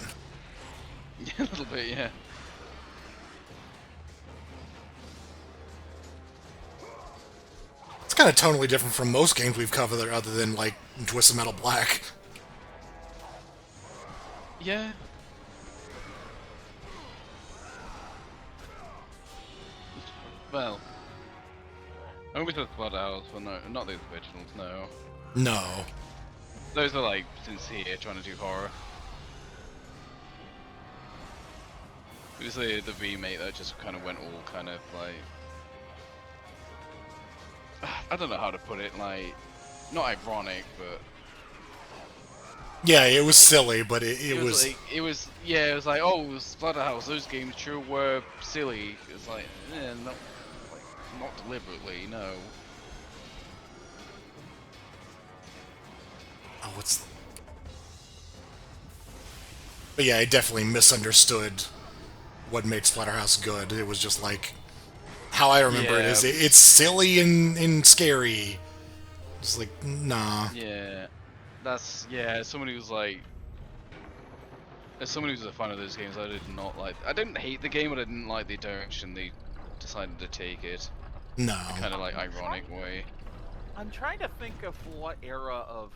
A little bit, yeah. It's kind of tonally different from most games we've covered, other than like Twisted Metal Black. Yeah. Well, I always said Slaughterhouse, but no, not the originals. No. No. Those are like sincere, trying to do horror. It was the remake that just kind of went all kind of like, I don't know how to put it, like, not ironic, but yeah, it was silly, but it was like, it was like, oh, Slaughterhouse, those games sure were silly. It's like, not deliberately, no. Oh, but yeah, I definitely misunderstood what made Splatterhouse good. It was just like, how I remember it is, it's silly and scary. It's like, nah. Yeah, that's, as someone who's like, as someone who's a fan of those games, I did not like, I didn't hate the game, but I didn't like the direction they decided to take it. No. Kind of like ironic way. I'm trying to think of what era of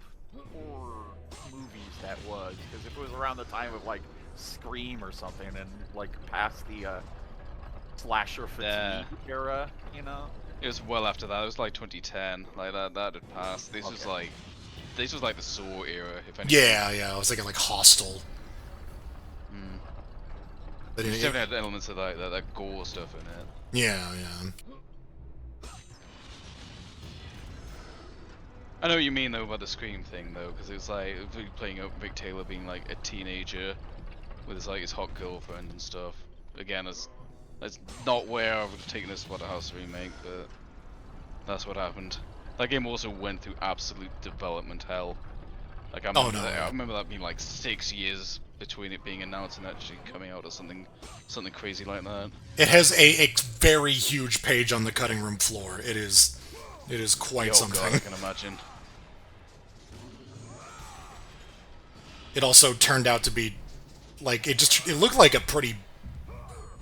horror movies that was, because if it was around the time of like Scream or something, and like past the slasher fatigue era, you know. It was well after that. It was like 2010, like that had passed. This was like the Saw era, if anything. Yeah, I was thinking like Hostel. But it definitely had elements of that gore stuff in it. Yeah. I know what you mean though about the Scream thing though, because it was like playing up Rick Taylor being like a teenager with his hot girlfriend and stuff. Again, that's not where I would have taken this Slaughterhouse remake, but that's what happened. That game also went through absolute development hell. Like I remember that being like 6 years between it being announced and actually coming out or something crazy like that. It has a very huge page on the cutting room floor. It is quite something. God, I can imagine. It also turned out to be like it looked like a pretty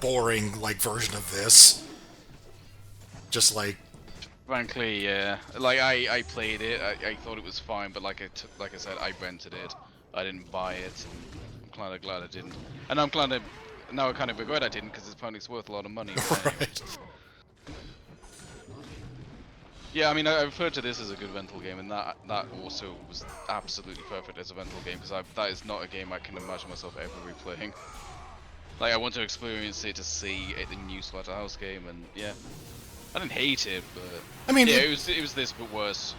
boring like version of this. Just like, frankly, yeah. Like I played it. I thought it was fine, but like I said, I rented it. I didn't buy it. I'm kind of glad I didn't. And I'm glad now I kind of regret I didn't, because apparently it's worth a lot of money. Right. Yeah, I mean, I referred to this as a good rental game, and that also was absolutely perfect as a rental game, because that is not a game I can imagine myself ever replaying. Like, I want to experience it to see the new Slaughterhouse game, and yeah, I didn't hate it, but I mean, yeah, it was this but worse.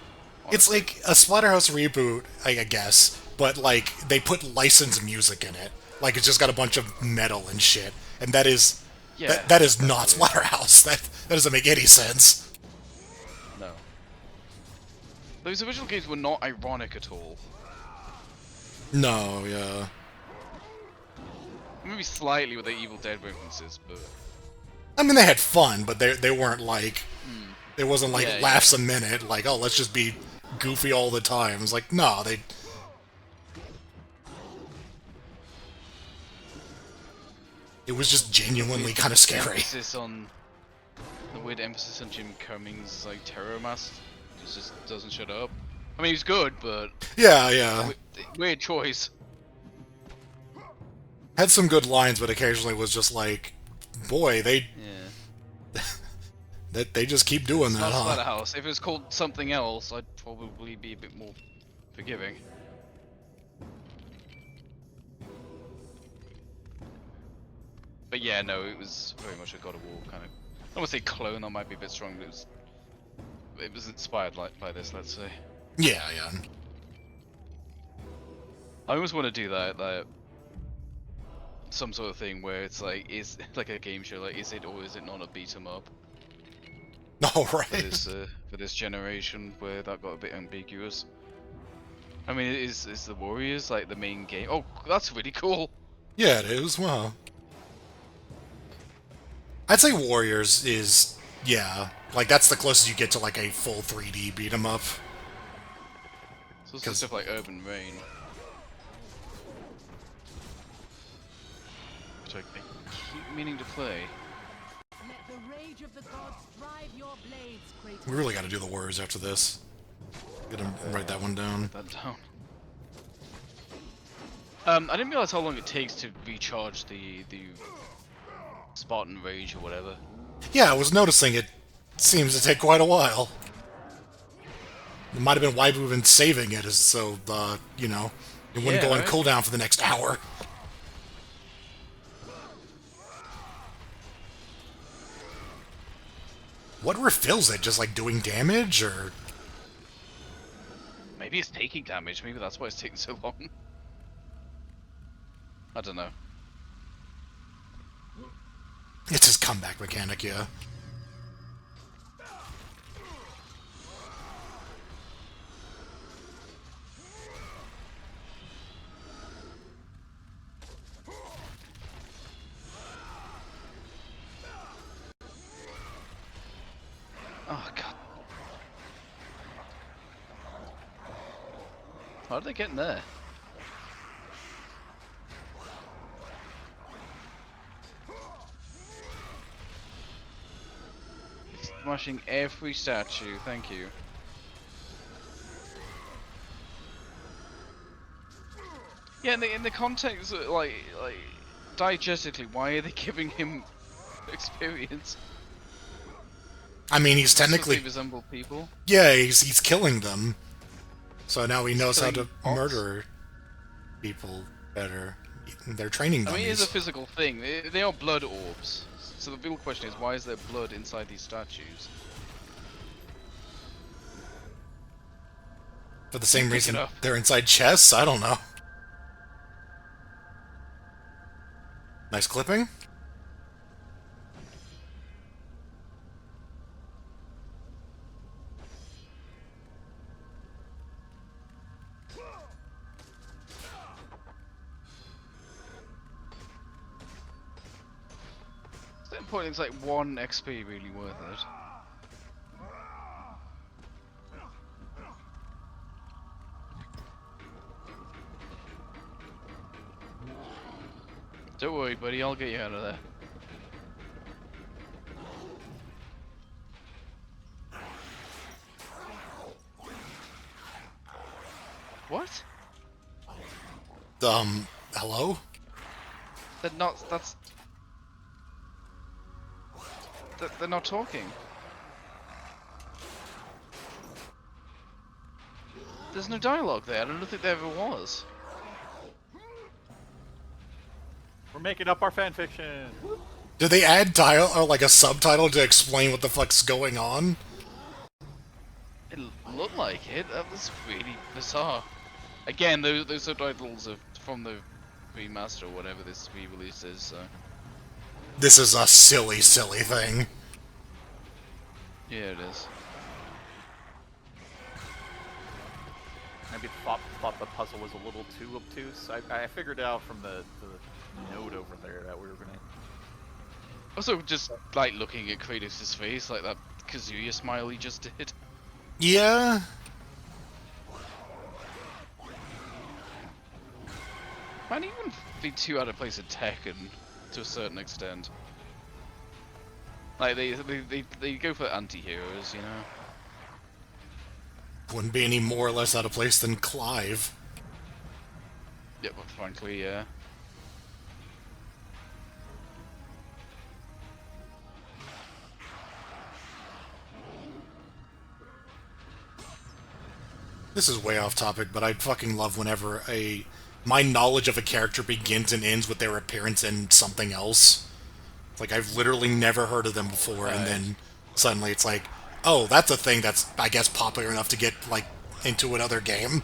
Honestly. It's like a Splatterhouse reboot, I guess, but like they put licensed music in it. Like it's just got a bunch of metal and shit, and that is that is not Splatterhouse. That doesn't make any sense. No. Those original games were not ironic at all. No, yeah. Maybe slightly with the Evil Dead references, but I mean, they had fun, but they weren't like it wasn't like laughs a minute. Like, oh, let's just be goofy all the time. It's like, no, it was just genuinely kind of scary. The weird emphasis on Jim Cummings' like terror mask just doesn't shut up. I mean, he's good, but yeah. Weird choice. Had some good lines, but occasionally was just like, boy, they just keep doing that, huh? Slaughterhouse. If it was called something else, I'd probably be a bit more forgiving. But yeah, no, it was very much a God of War kind of. I don't want to say clone. That might be a bit strong, but it was inspired by this, let's say. Yeah, yeah. I always want to do that some sort of thing where it's like, is like a game show, like is it or is it not a beat 'em up? All right. For this generation, where that got a bit ambiguous. I mean, is the Warriors like the main game? Oh, that's really cool. Yeah, it is. Wow. I'd say Warriors is, yeah, like that's the closest you get to like a full 3D beat 'em up. It's also stuff like Urban Reign, which I keep meaning to play. Let the rage of the gods drive your blades, Kratos. We really got to do the Warriors after this. Get him write that one down. Write that down. I didn't realize how long it takes to recharge the Spartan Rage or whatever. Yeah, I was noticing it seems to take quite a while. It might have been why we've been saving it, is so, you know, it wouldn't go on cooldown for the next hour. What refills it? Just like doing damage, or? Maybe it's taking damage, maybe that's why it's taking so long. I don't know. It's his comeback mechanic, yeah. Oh god. How did they get in there? Smashing every statue, thank you. Yeah, in the context, like diegetically, why are they giving him experience? I mean, he's technically they resemble people. Yeah, he's killing them, so now he knows how to murder people better. They're training dummies. I mean, it's a physical thing. They are blood orbs. So the real question is, why is there blood inside these statues? For the same reason they're inside chests? I don't know. Nice clipping. At that point, it's like 1 XP really worth it. Don't worry, buddy, I'll get you out of there. What? Hello? They're not talking. There's no dialogue there, I don't think there ever was. We're making up our fanfiction. Did they add or like a subtitle to explain what the fuck's going on? It looked like it. That was really bizarre. Again, those subtitles are from the remaster or whatever this re-release is. So. This is a silly, silly thing. Yeah, it is. Maybe thought the puzzle was a little too obtuse. I figured out from the note over there that we were gonna. Also, just like looking at Kratos' face, like that Kazuya smile he just did. Yeah. Might even be too out of place at Tekken to a certain extent. Like they go for anti-heroes, you know. Wouldn't be any more or less out of place than Clive. Yeah, but frankly, yeah. This is way off topic, but I fucking love whenever my knowledge of a character begins and ends with their appearance in something else. Like, I've literally never heard of them before, and then suddenly it's like, oh, that's a thing that's, I guess, popular enough to get, like, into another game.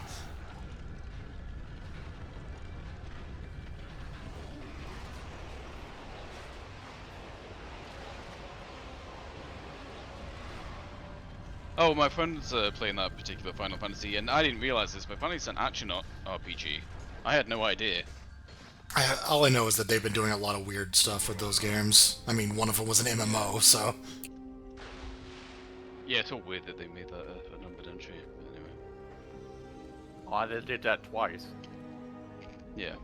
Oh, my friend's playing that particular Final Fantasy, and I didn't realize this, but Final Fantasy is an action RPG. I had no idea. All I know is that they've been doing a lot of weird stuff with those games. I mean, one of them was an MMO, so... Yeah, it's all weird that they made that a numbered entry, but anyway. Oh, they did that twice. Yeah.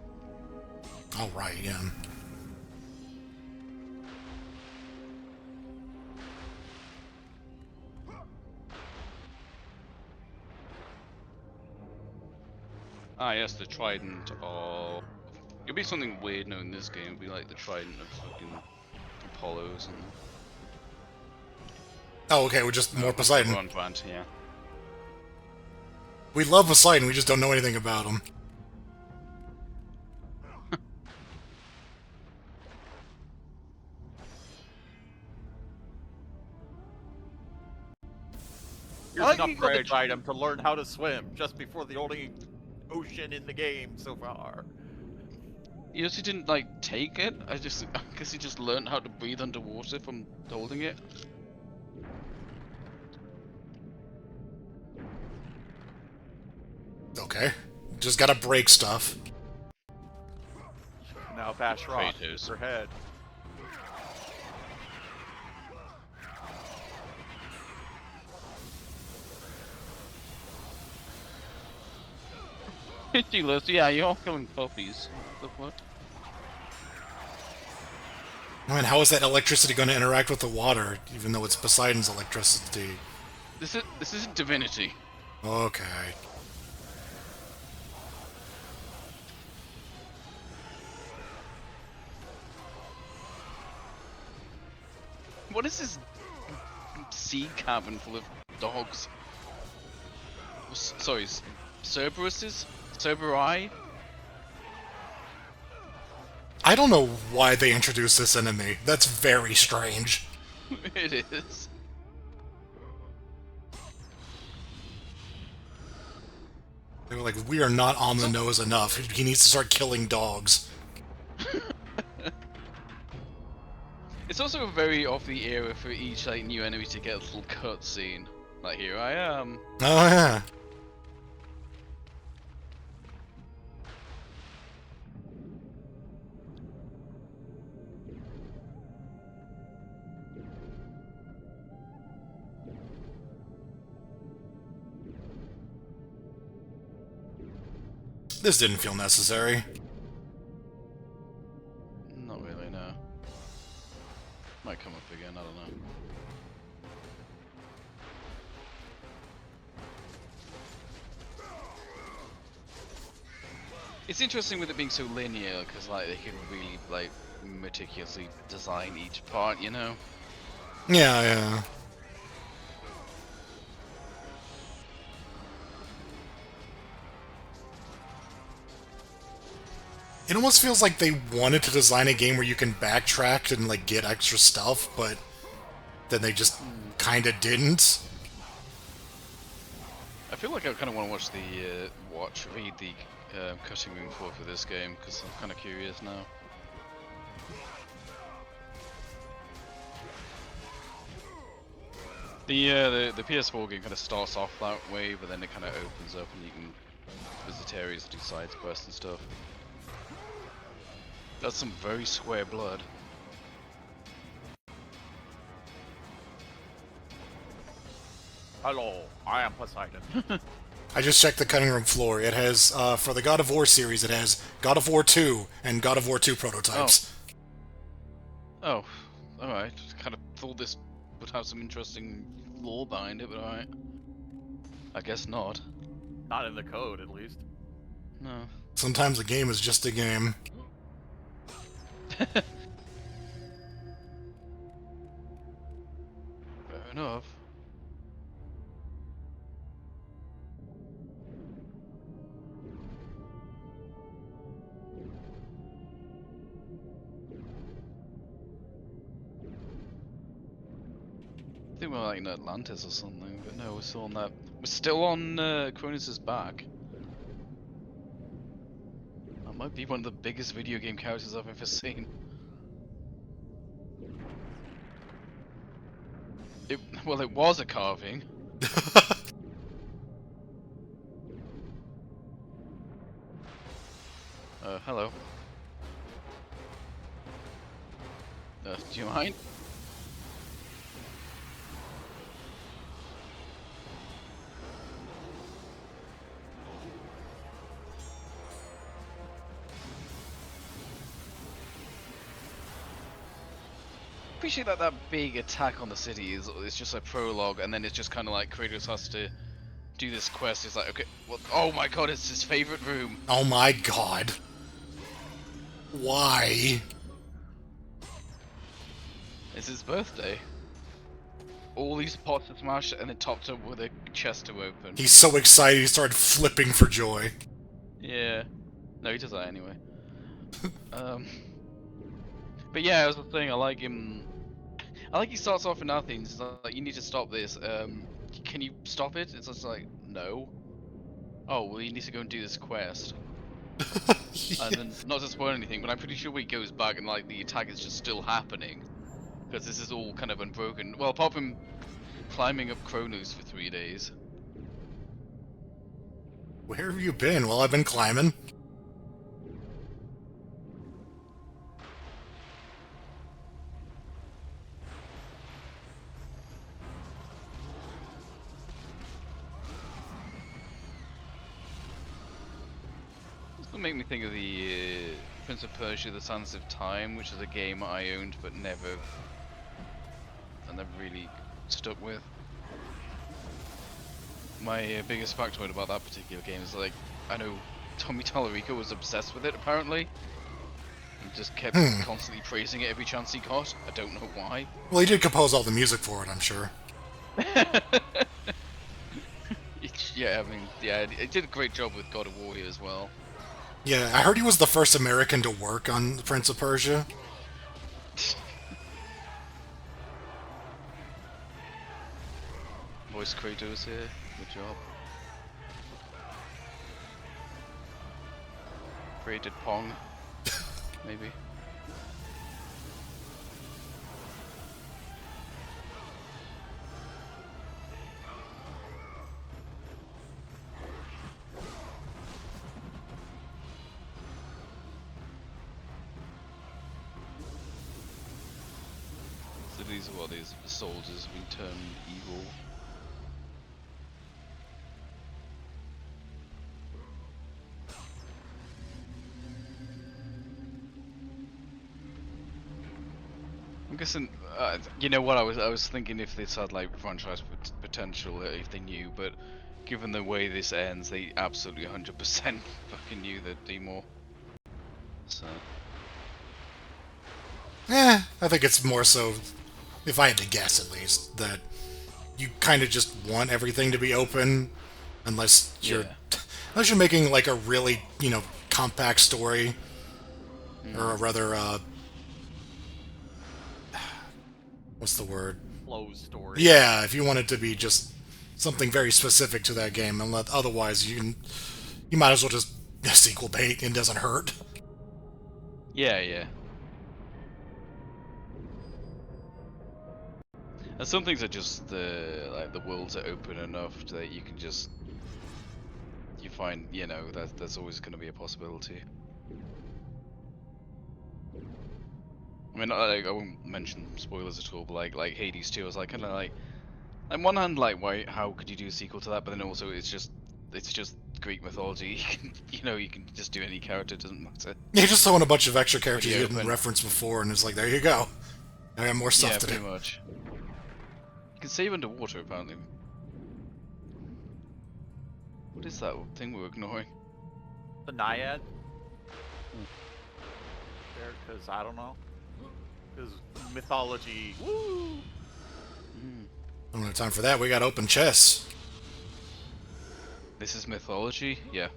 Oh, right, yeah. Ah, yes, the Trident of... It'll be something weird knowing this game. It'll be like the Trident of fucking Apollos and... Oh, okay, we're just more Poseidon. On brand, yeah. We love Poseidon, we just don't know anything about him. Here's an upgrade item to learn how to swim, just before the only ocean in the game so far. You also didn't, like, take it? I guess you just learned how to breathe underwater from holding it. Okay. Just gotta break stuff. Now bash rock with her head. Ridiculous, yeah, you're all killing puppies. What the fuck? Man, how is that electricity going to interact with the water, even though it's Poseidon's electricity? This isn't divinity. Okay. What is this sea cabin full of dogs? Sorry, Cerberuses? Cerberi? I don't know why they introduced this enemy. That's very strange. It is. They were like, we are not on the nose enough. He needs to start killing dogs. It's also very off the era for each like new enemy to get a little cutscene. Like, here I am. Oh yeah. This didn't feel necessary. Not really, no. Might come up again, I don't know. It's interesting with it being so linear, because like they can really like meticulously design each part, you know? Yeah, yeah. It almost feels like they wanted to design a game where you can backtrack and like get extra stuff, but then they just kind of didn't. I feel like I kind of want to watch the read the cutting room floor for this game because I'm kind of curious now. The PS4 game kind of starts off that way, but then it kind of opens up and you can visit areas, do side quests and stuff. That's some very square blood. Hello, I am Poseidon. I just checked the cutting room floor. It has, for the God of War series, it has God of War 2 and God of War 2 prototypes. Oh, alright. Kind of thought this would have some interesting lore behind it, but alright. I guess not. Not in the code, at least. No. Sometimes a game is just a game. Fair enough. think we're like in Atlantis or something, but no, we're still on that. We're still on Cronus's back. That might be one of the biggest video game characters I've ever seen. Well, it was a carving. Hello. Do you mind? Appreciate that big attack on the city is just a prologue, and then it's just kind of like Kratos has to do this quest. It's like, okay, well, oh my god, it's his favorite room. Oh my god. Why? It's his birthday. All these pots to smash, and then topped up with a chest to open. He's so excited he started flipping for joy. Yeah. No, he does that anyway. But yeah, as I was saying, I like him. I like he starts off in Athens. He's like, you need to stop this. Can you stop it? It's just like, no. Oh, well, you need to go and do this quest. Yeah. And then, not to spoil anything, but I'm pretty sure he goes back and like the attack is just still happening. Because this is all kind of unbroken. Well, apart from climbing up Kronos for 3 days. Where have you been? Well, I've been climbing. This will make me think of the Prince of Persia: The Sands of Time, which is a game I owned but never really stuck with. My biggest factoid about that particular game is like, I know Tommy Tallarico was obsessed with it apparently. He just kept constantly praising it every chance he got. I don't know why. Well, he did compose all the music for it, I'm sure. Yeah, I mean, yeah, he did a great job with God of War here as well. Yeah, I heard he was the first American to work on The Prince of Persia. Voice Kratos here, good job. Created Pong, maybe. So these are what these soldiers have been turned evil. I'm guessing, you know what, I was thinking if this had like franchise potential, if they knew, but given the way this ends, they absolutely 100% fucking knew that Demor. So. I think it's more so, if I had to guess at least, that you kind of just want everything to be open, unless you're making like a really, compact story, or a rather, what's the word? Flow story. Yeah, if you want it to be just something very specific to that game, and otherwise you might as well just sequel bait. It doesn't hurt. Yeah. And some things are just like the worlds are open enough that you can just find that that's always going to be a possibility. I mean, I won't mention spoilers at all, but like Hades 2, I was like kind of like, on one hand, like, why? How could you do a sequel to that? But then also, it's just Greek mythology. You can just do any character, it doesn't matter. Yeah, just throwing a bunch of extra characters you didn't reference before, and it's like, there you go. I got more stuff to do. Yeah, pretty much. You can save underwater, apparently. What is that thing we're ignoring? The Naiad. There, because I don't know. Because mythology. Woo! I don't have time for that. We got open chests. This is mythology? Yeah.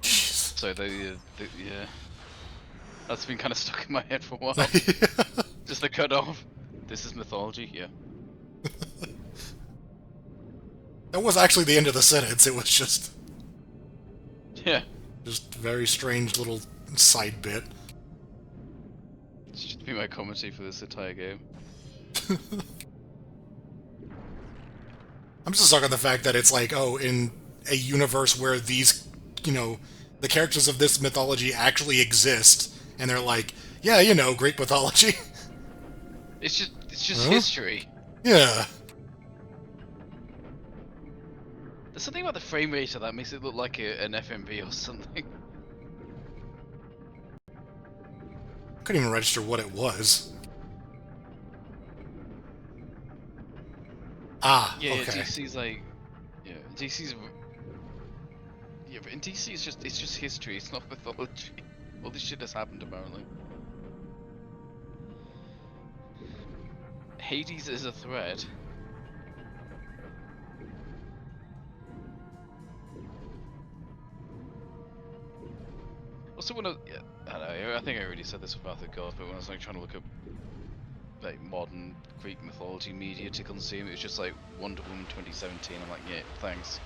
So yeah. That's been kind of stuck in my head for a while. cut off. This is mythology, yeah. That was actually the end of the sentence. It was just... Yeah. Just a very strange little side bit. It should be my commentary for this entire game. I'm just stuck on the fact that it's like, oh, in a universe where these, you know, the characters of this mythology actually exist, and they're like, yeah, you know, Greek mythology. It's just history. Yeah. There's something about the frame rate of that makes it look like an FMV or something. Couldn't even register what it was. Ah, yeah, okay. DC's like, yeah, DC's, yeah, but in DC it's just history. It's not mythology. All this shit has happened apparently. Hades is a threat. Also, when I don't know, I think I already said this with Wrath of God, but when I was like trying to look up like modern Greek mythology media to consume, it was just like Wonder Woman 2017. I'm like, yeah, thanks.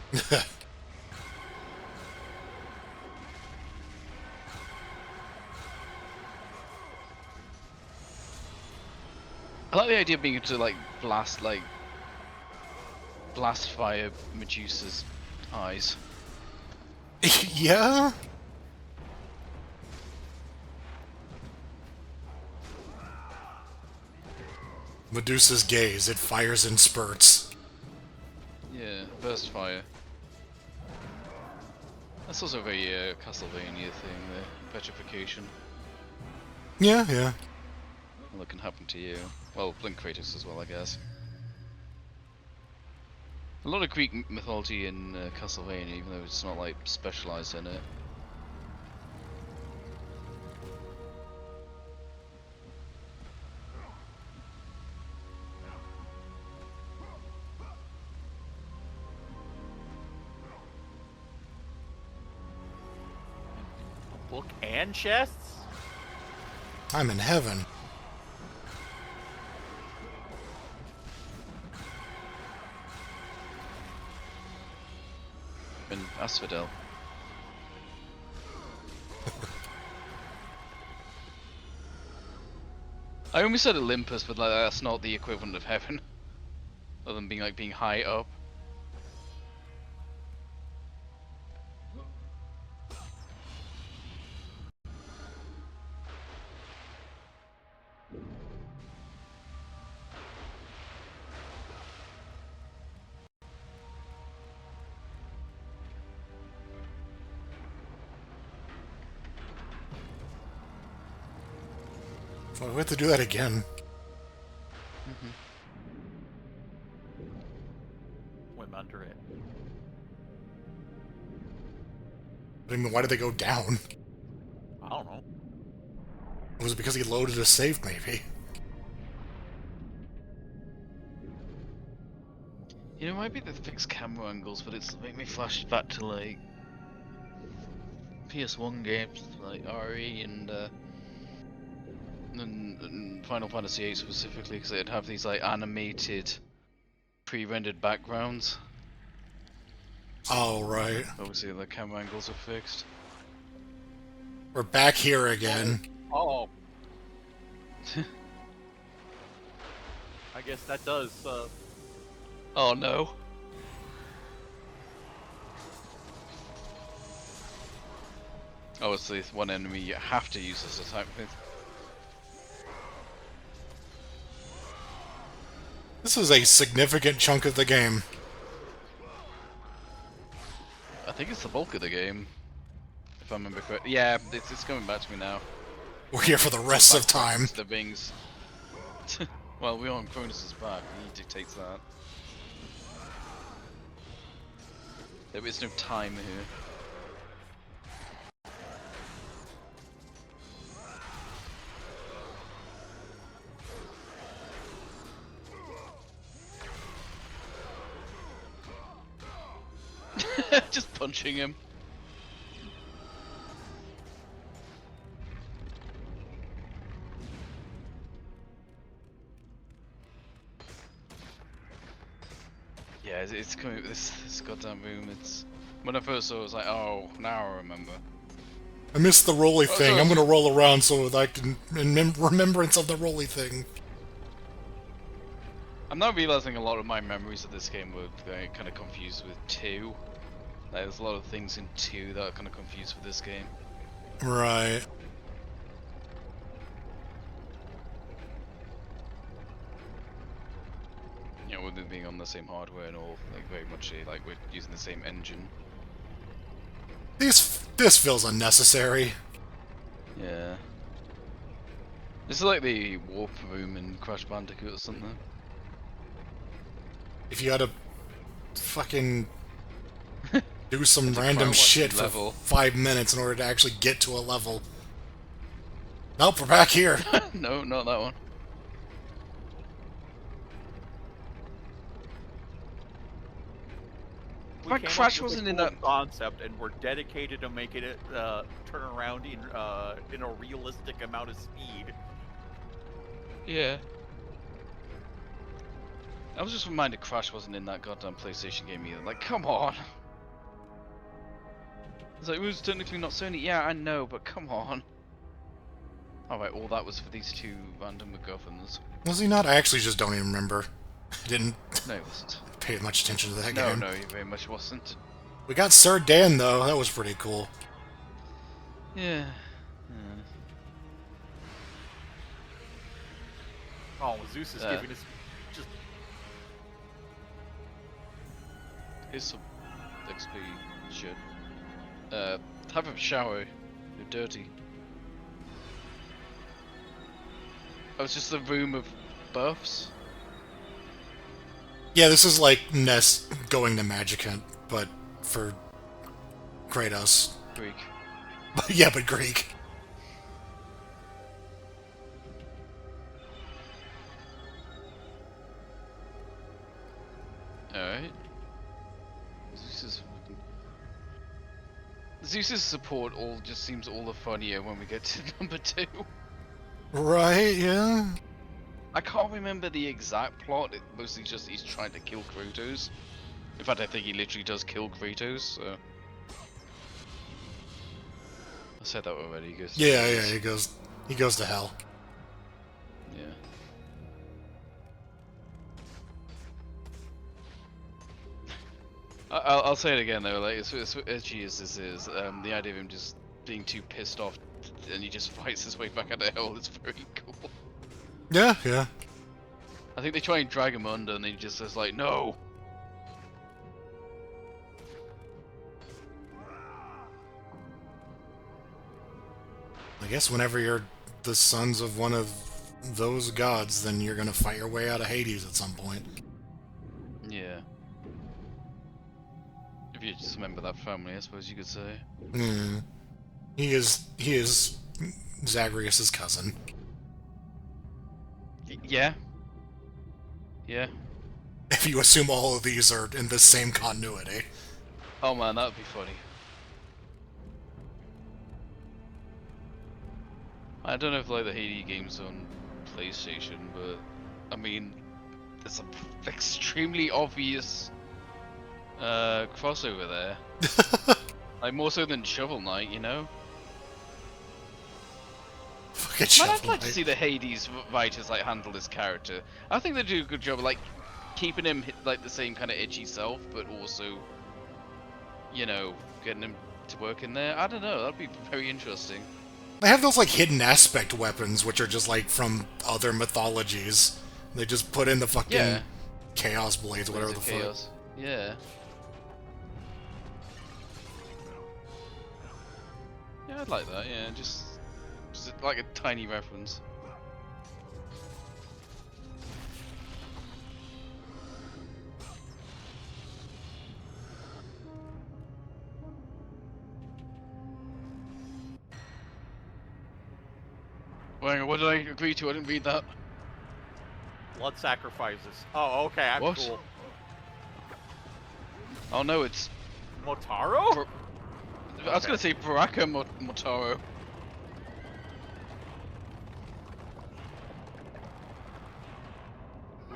I like the idea of being able to like blast fire Medusa's eyes. Yeah? Medusa's gaze, it fires in spurts. Yeah, burst fire. That's also a very Castlevania thing, the petrification. Yeah, yeah. Well, that can happen to you. Well, Blink Kratos as well, I guess. A lot of Greek mythology in Castlevania, even though it's not like specialized in it. Book and chests? I'm in heaven. In Asphodel. I almost said Olympus, but like that's not the equivalent of heaven. Other than being like being high up. Well, we have to do that again. Swim under it. I mean, why did they go down? I don't know. Was it because he loaded a save, maybe? You know, it might be the fixed camera angles, but it's make me flash back to like PS1 games like RE and Final Fantasy VIII specifically, because they'd have these like animated, pre-rendered backgrounds. Oh, right. Obviously, the camera angles are fixed. We're back here again. Oh. I guess that does. Oh no. Obviously, it's one enemy you have to use this attack with. This is a significant chunk of the game. I think it's the bulk of the game, if I remember correctly. Yeah, it's coming back to me now. We're here for the rest of time. The Bings. Well, we're on Cronus' back, he dictates that. There is no time here. Just punching him. Yeah, it's coming. This goddamn room. It's when I first saw it, I was like, oh, now I remember. I missed the rolly thing. I'm gonna roll around so that I can in remembrance of the rolly thing. I'm now realizing a lot of my memories of this game were kind of confused with 2. Like, there's a lot of things in 2 that are kind of confused with this game. Right. You know, with it being on the same hardware and all, like very much like we're using the same engine. This feels unnecessary. Yeah. This is like the warp room in Crash Bandicoot or something. If you had to fucking do some random shit for 5 minutes in order to actually get to a level. Nope, we're back here. No, not that one. We Crash wasn't in that concept, and we're dedicated to making it turn around in a realistic amount of speed. Yeah. I was just reminded Crash wasn't in that goddamn PlayStation game either. Like, come on. It's like, it was technically not Sony. Yeah, I know, but come on. Alright, all that was for these 2 random MacGuffins. Was he not? I actually just don't even remember. I didn't pay much attention to that game. No, he very much wasn't. We got Sir Dan, though. That was pretty cool. Yeah. Oh, Zeus is giving us just... Here's some XP shit. Have a shower. You're dirty. Oh, it's just a room of buffs? Yeah, this is like Ness going to Magicant, but for Kratos. Greek. Yeah, but Greek. Alright. Zeus's support all just seems all the funnier when we get to number 2. Right, yeah. I can't remember the exact plot. It mostly just he's trying to kill Kratos. In fact, I think he literally does kill Kratos. So. I said that already. He goes. Yeah, he goes to hell. Yeah. I'll say it again though. Like as edgy as this is, the idea of him just being too pissed off and he just fights his way back out of hell is very cool. Yeah, yeah. I think they try and drag him under and he just says like, no! I guess whenever you're the sons of one of those gods, then you're gonna fight your way out of Hades at some point. Yeah. If you just remember that family, I suppose you could say. Hmm. He is Zagreus' cousin. Yeah. Yeah. If you assume all of these are in the same continuity. Oh man, that would be funny. I don't know if like the Hades game's on PlayStation, but I mean, there's an extremely obvious crossover there. Like more so than Shovel Knight, you know? Man, I'd like to see the Hades writers like handle this character. I think they do a good job of like keeping him like the same kind of edgy self, but also, you know, getting him to work in there. I don't know, that'd be very interesting. They have those like hidden aspect weapons, which are just like from other mythologies. They just put in the fucking chaos blades, whatever the fuck. Yeah. Yeah, I'd like that. Yeah, just like a tiny reference. Wait, what did I agree to? I didn't read that. Blood sacrifices. Oh, okay, I'm cool. Oh no, it's... Motaro? I was gonna say Baraka Motaro.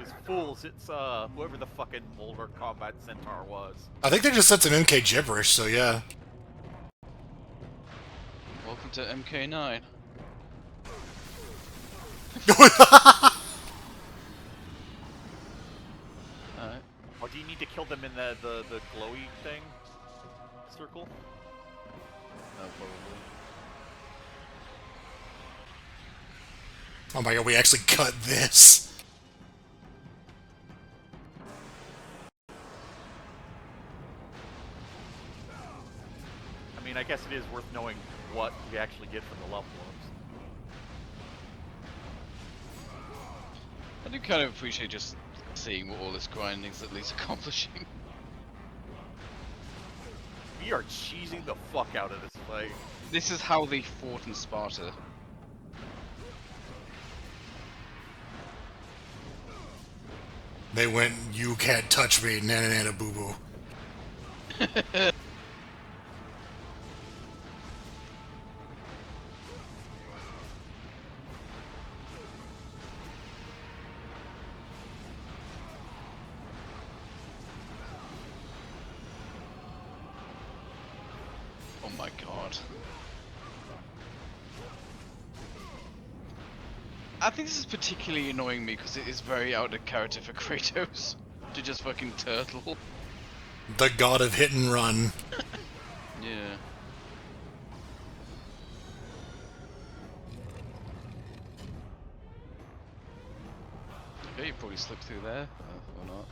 was fools. It's whoever the fucking Molder combat centaur was. I think they just said some MK gibberish, so yeah. Welcome to MK9. Alright. Or do you need to kill them in the glowy thing? Circle? Oh, probably. Oh my god, we actually cut this. I mean, I guess it is worth knowing what we actually get from the level ups. I do kind of appreciate just seeing what all this grinding's at least accomplishing. We are cheesing the fuck out of this fight. This is how they fought in Sparta. They went, you can't touch me, nana nana boo boo. Oh my god. I think this is particularly annoying me because it is very out of character for Kratos to just fucking turtle. The god of hit and run. Yeah. Okay, you probably slipped through there, or not.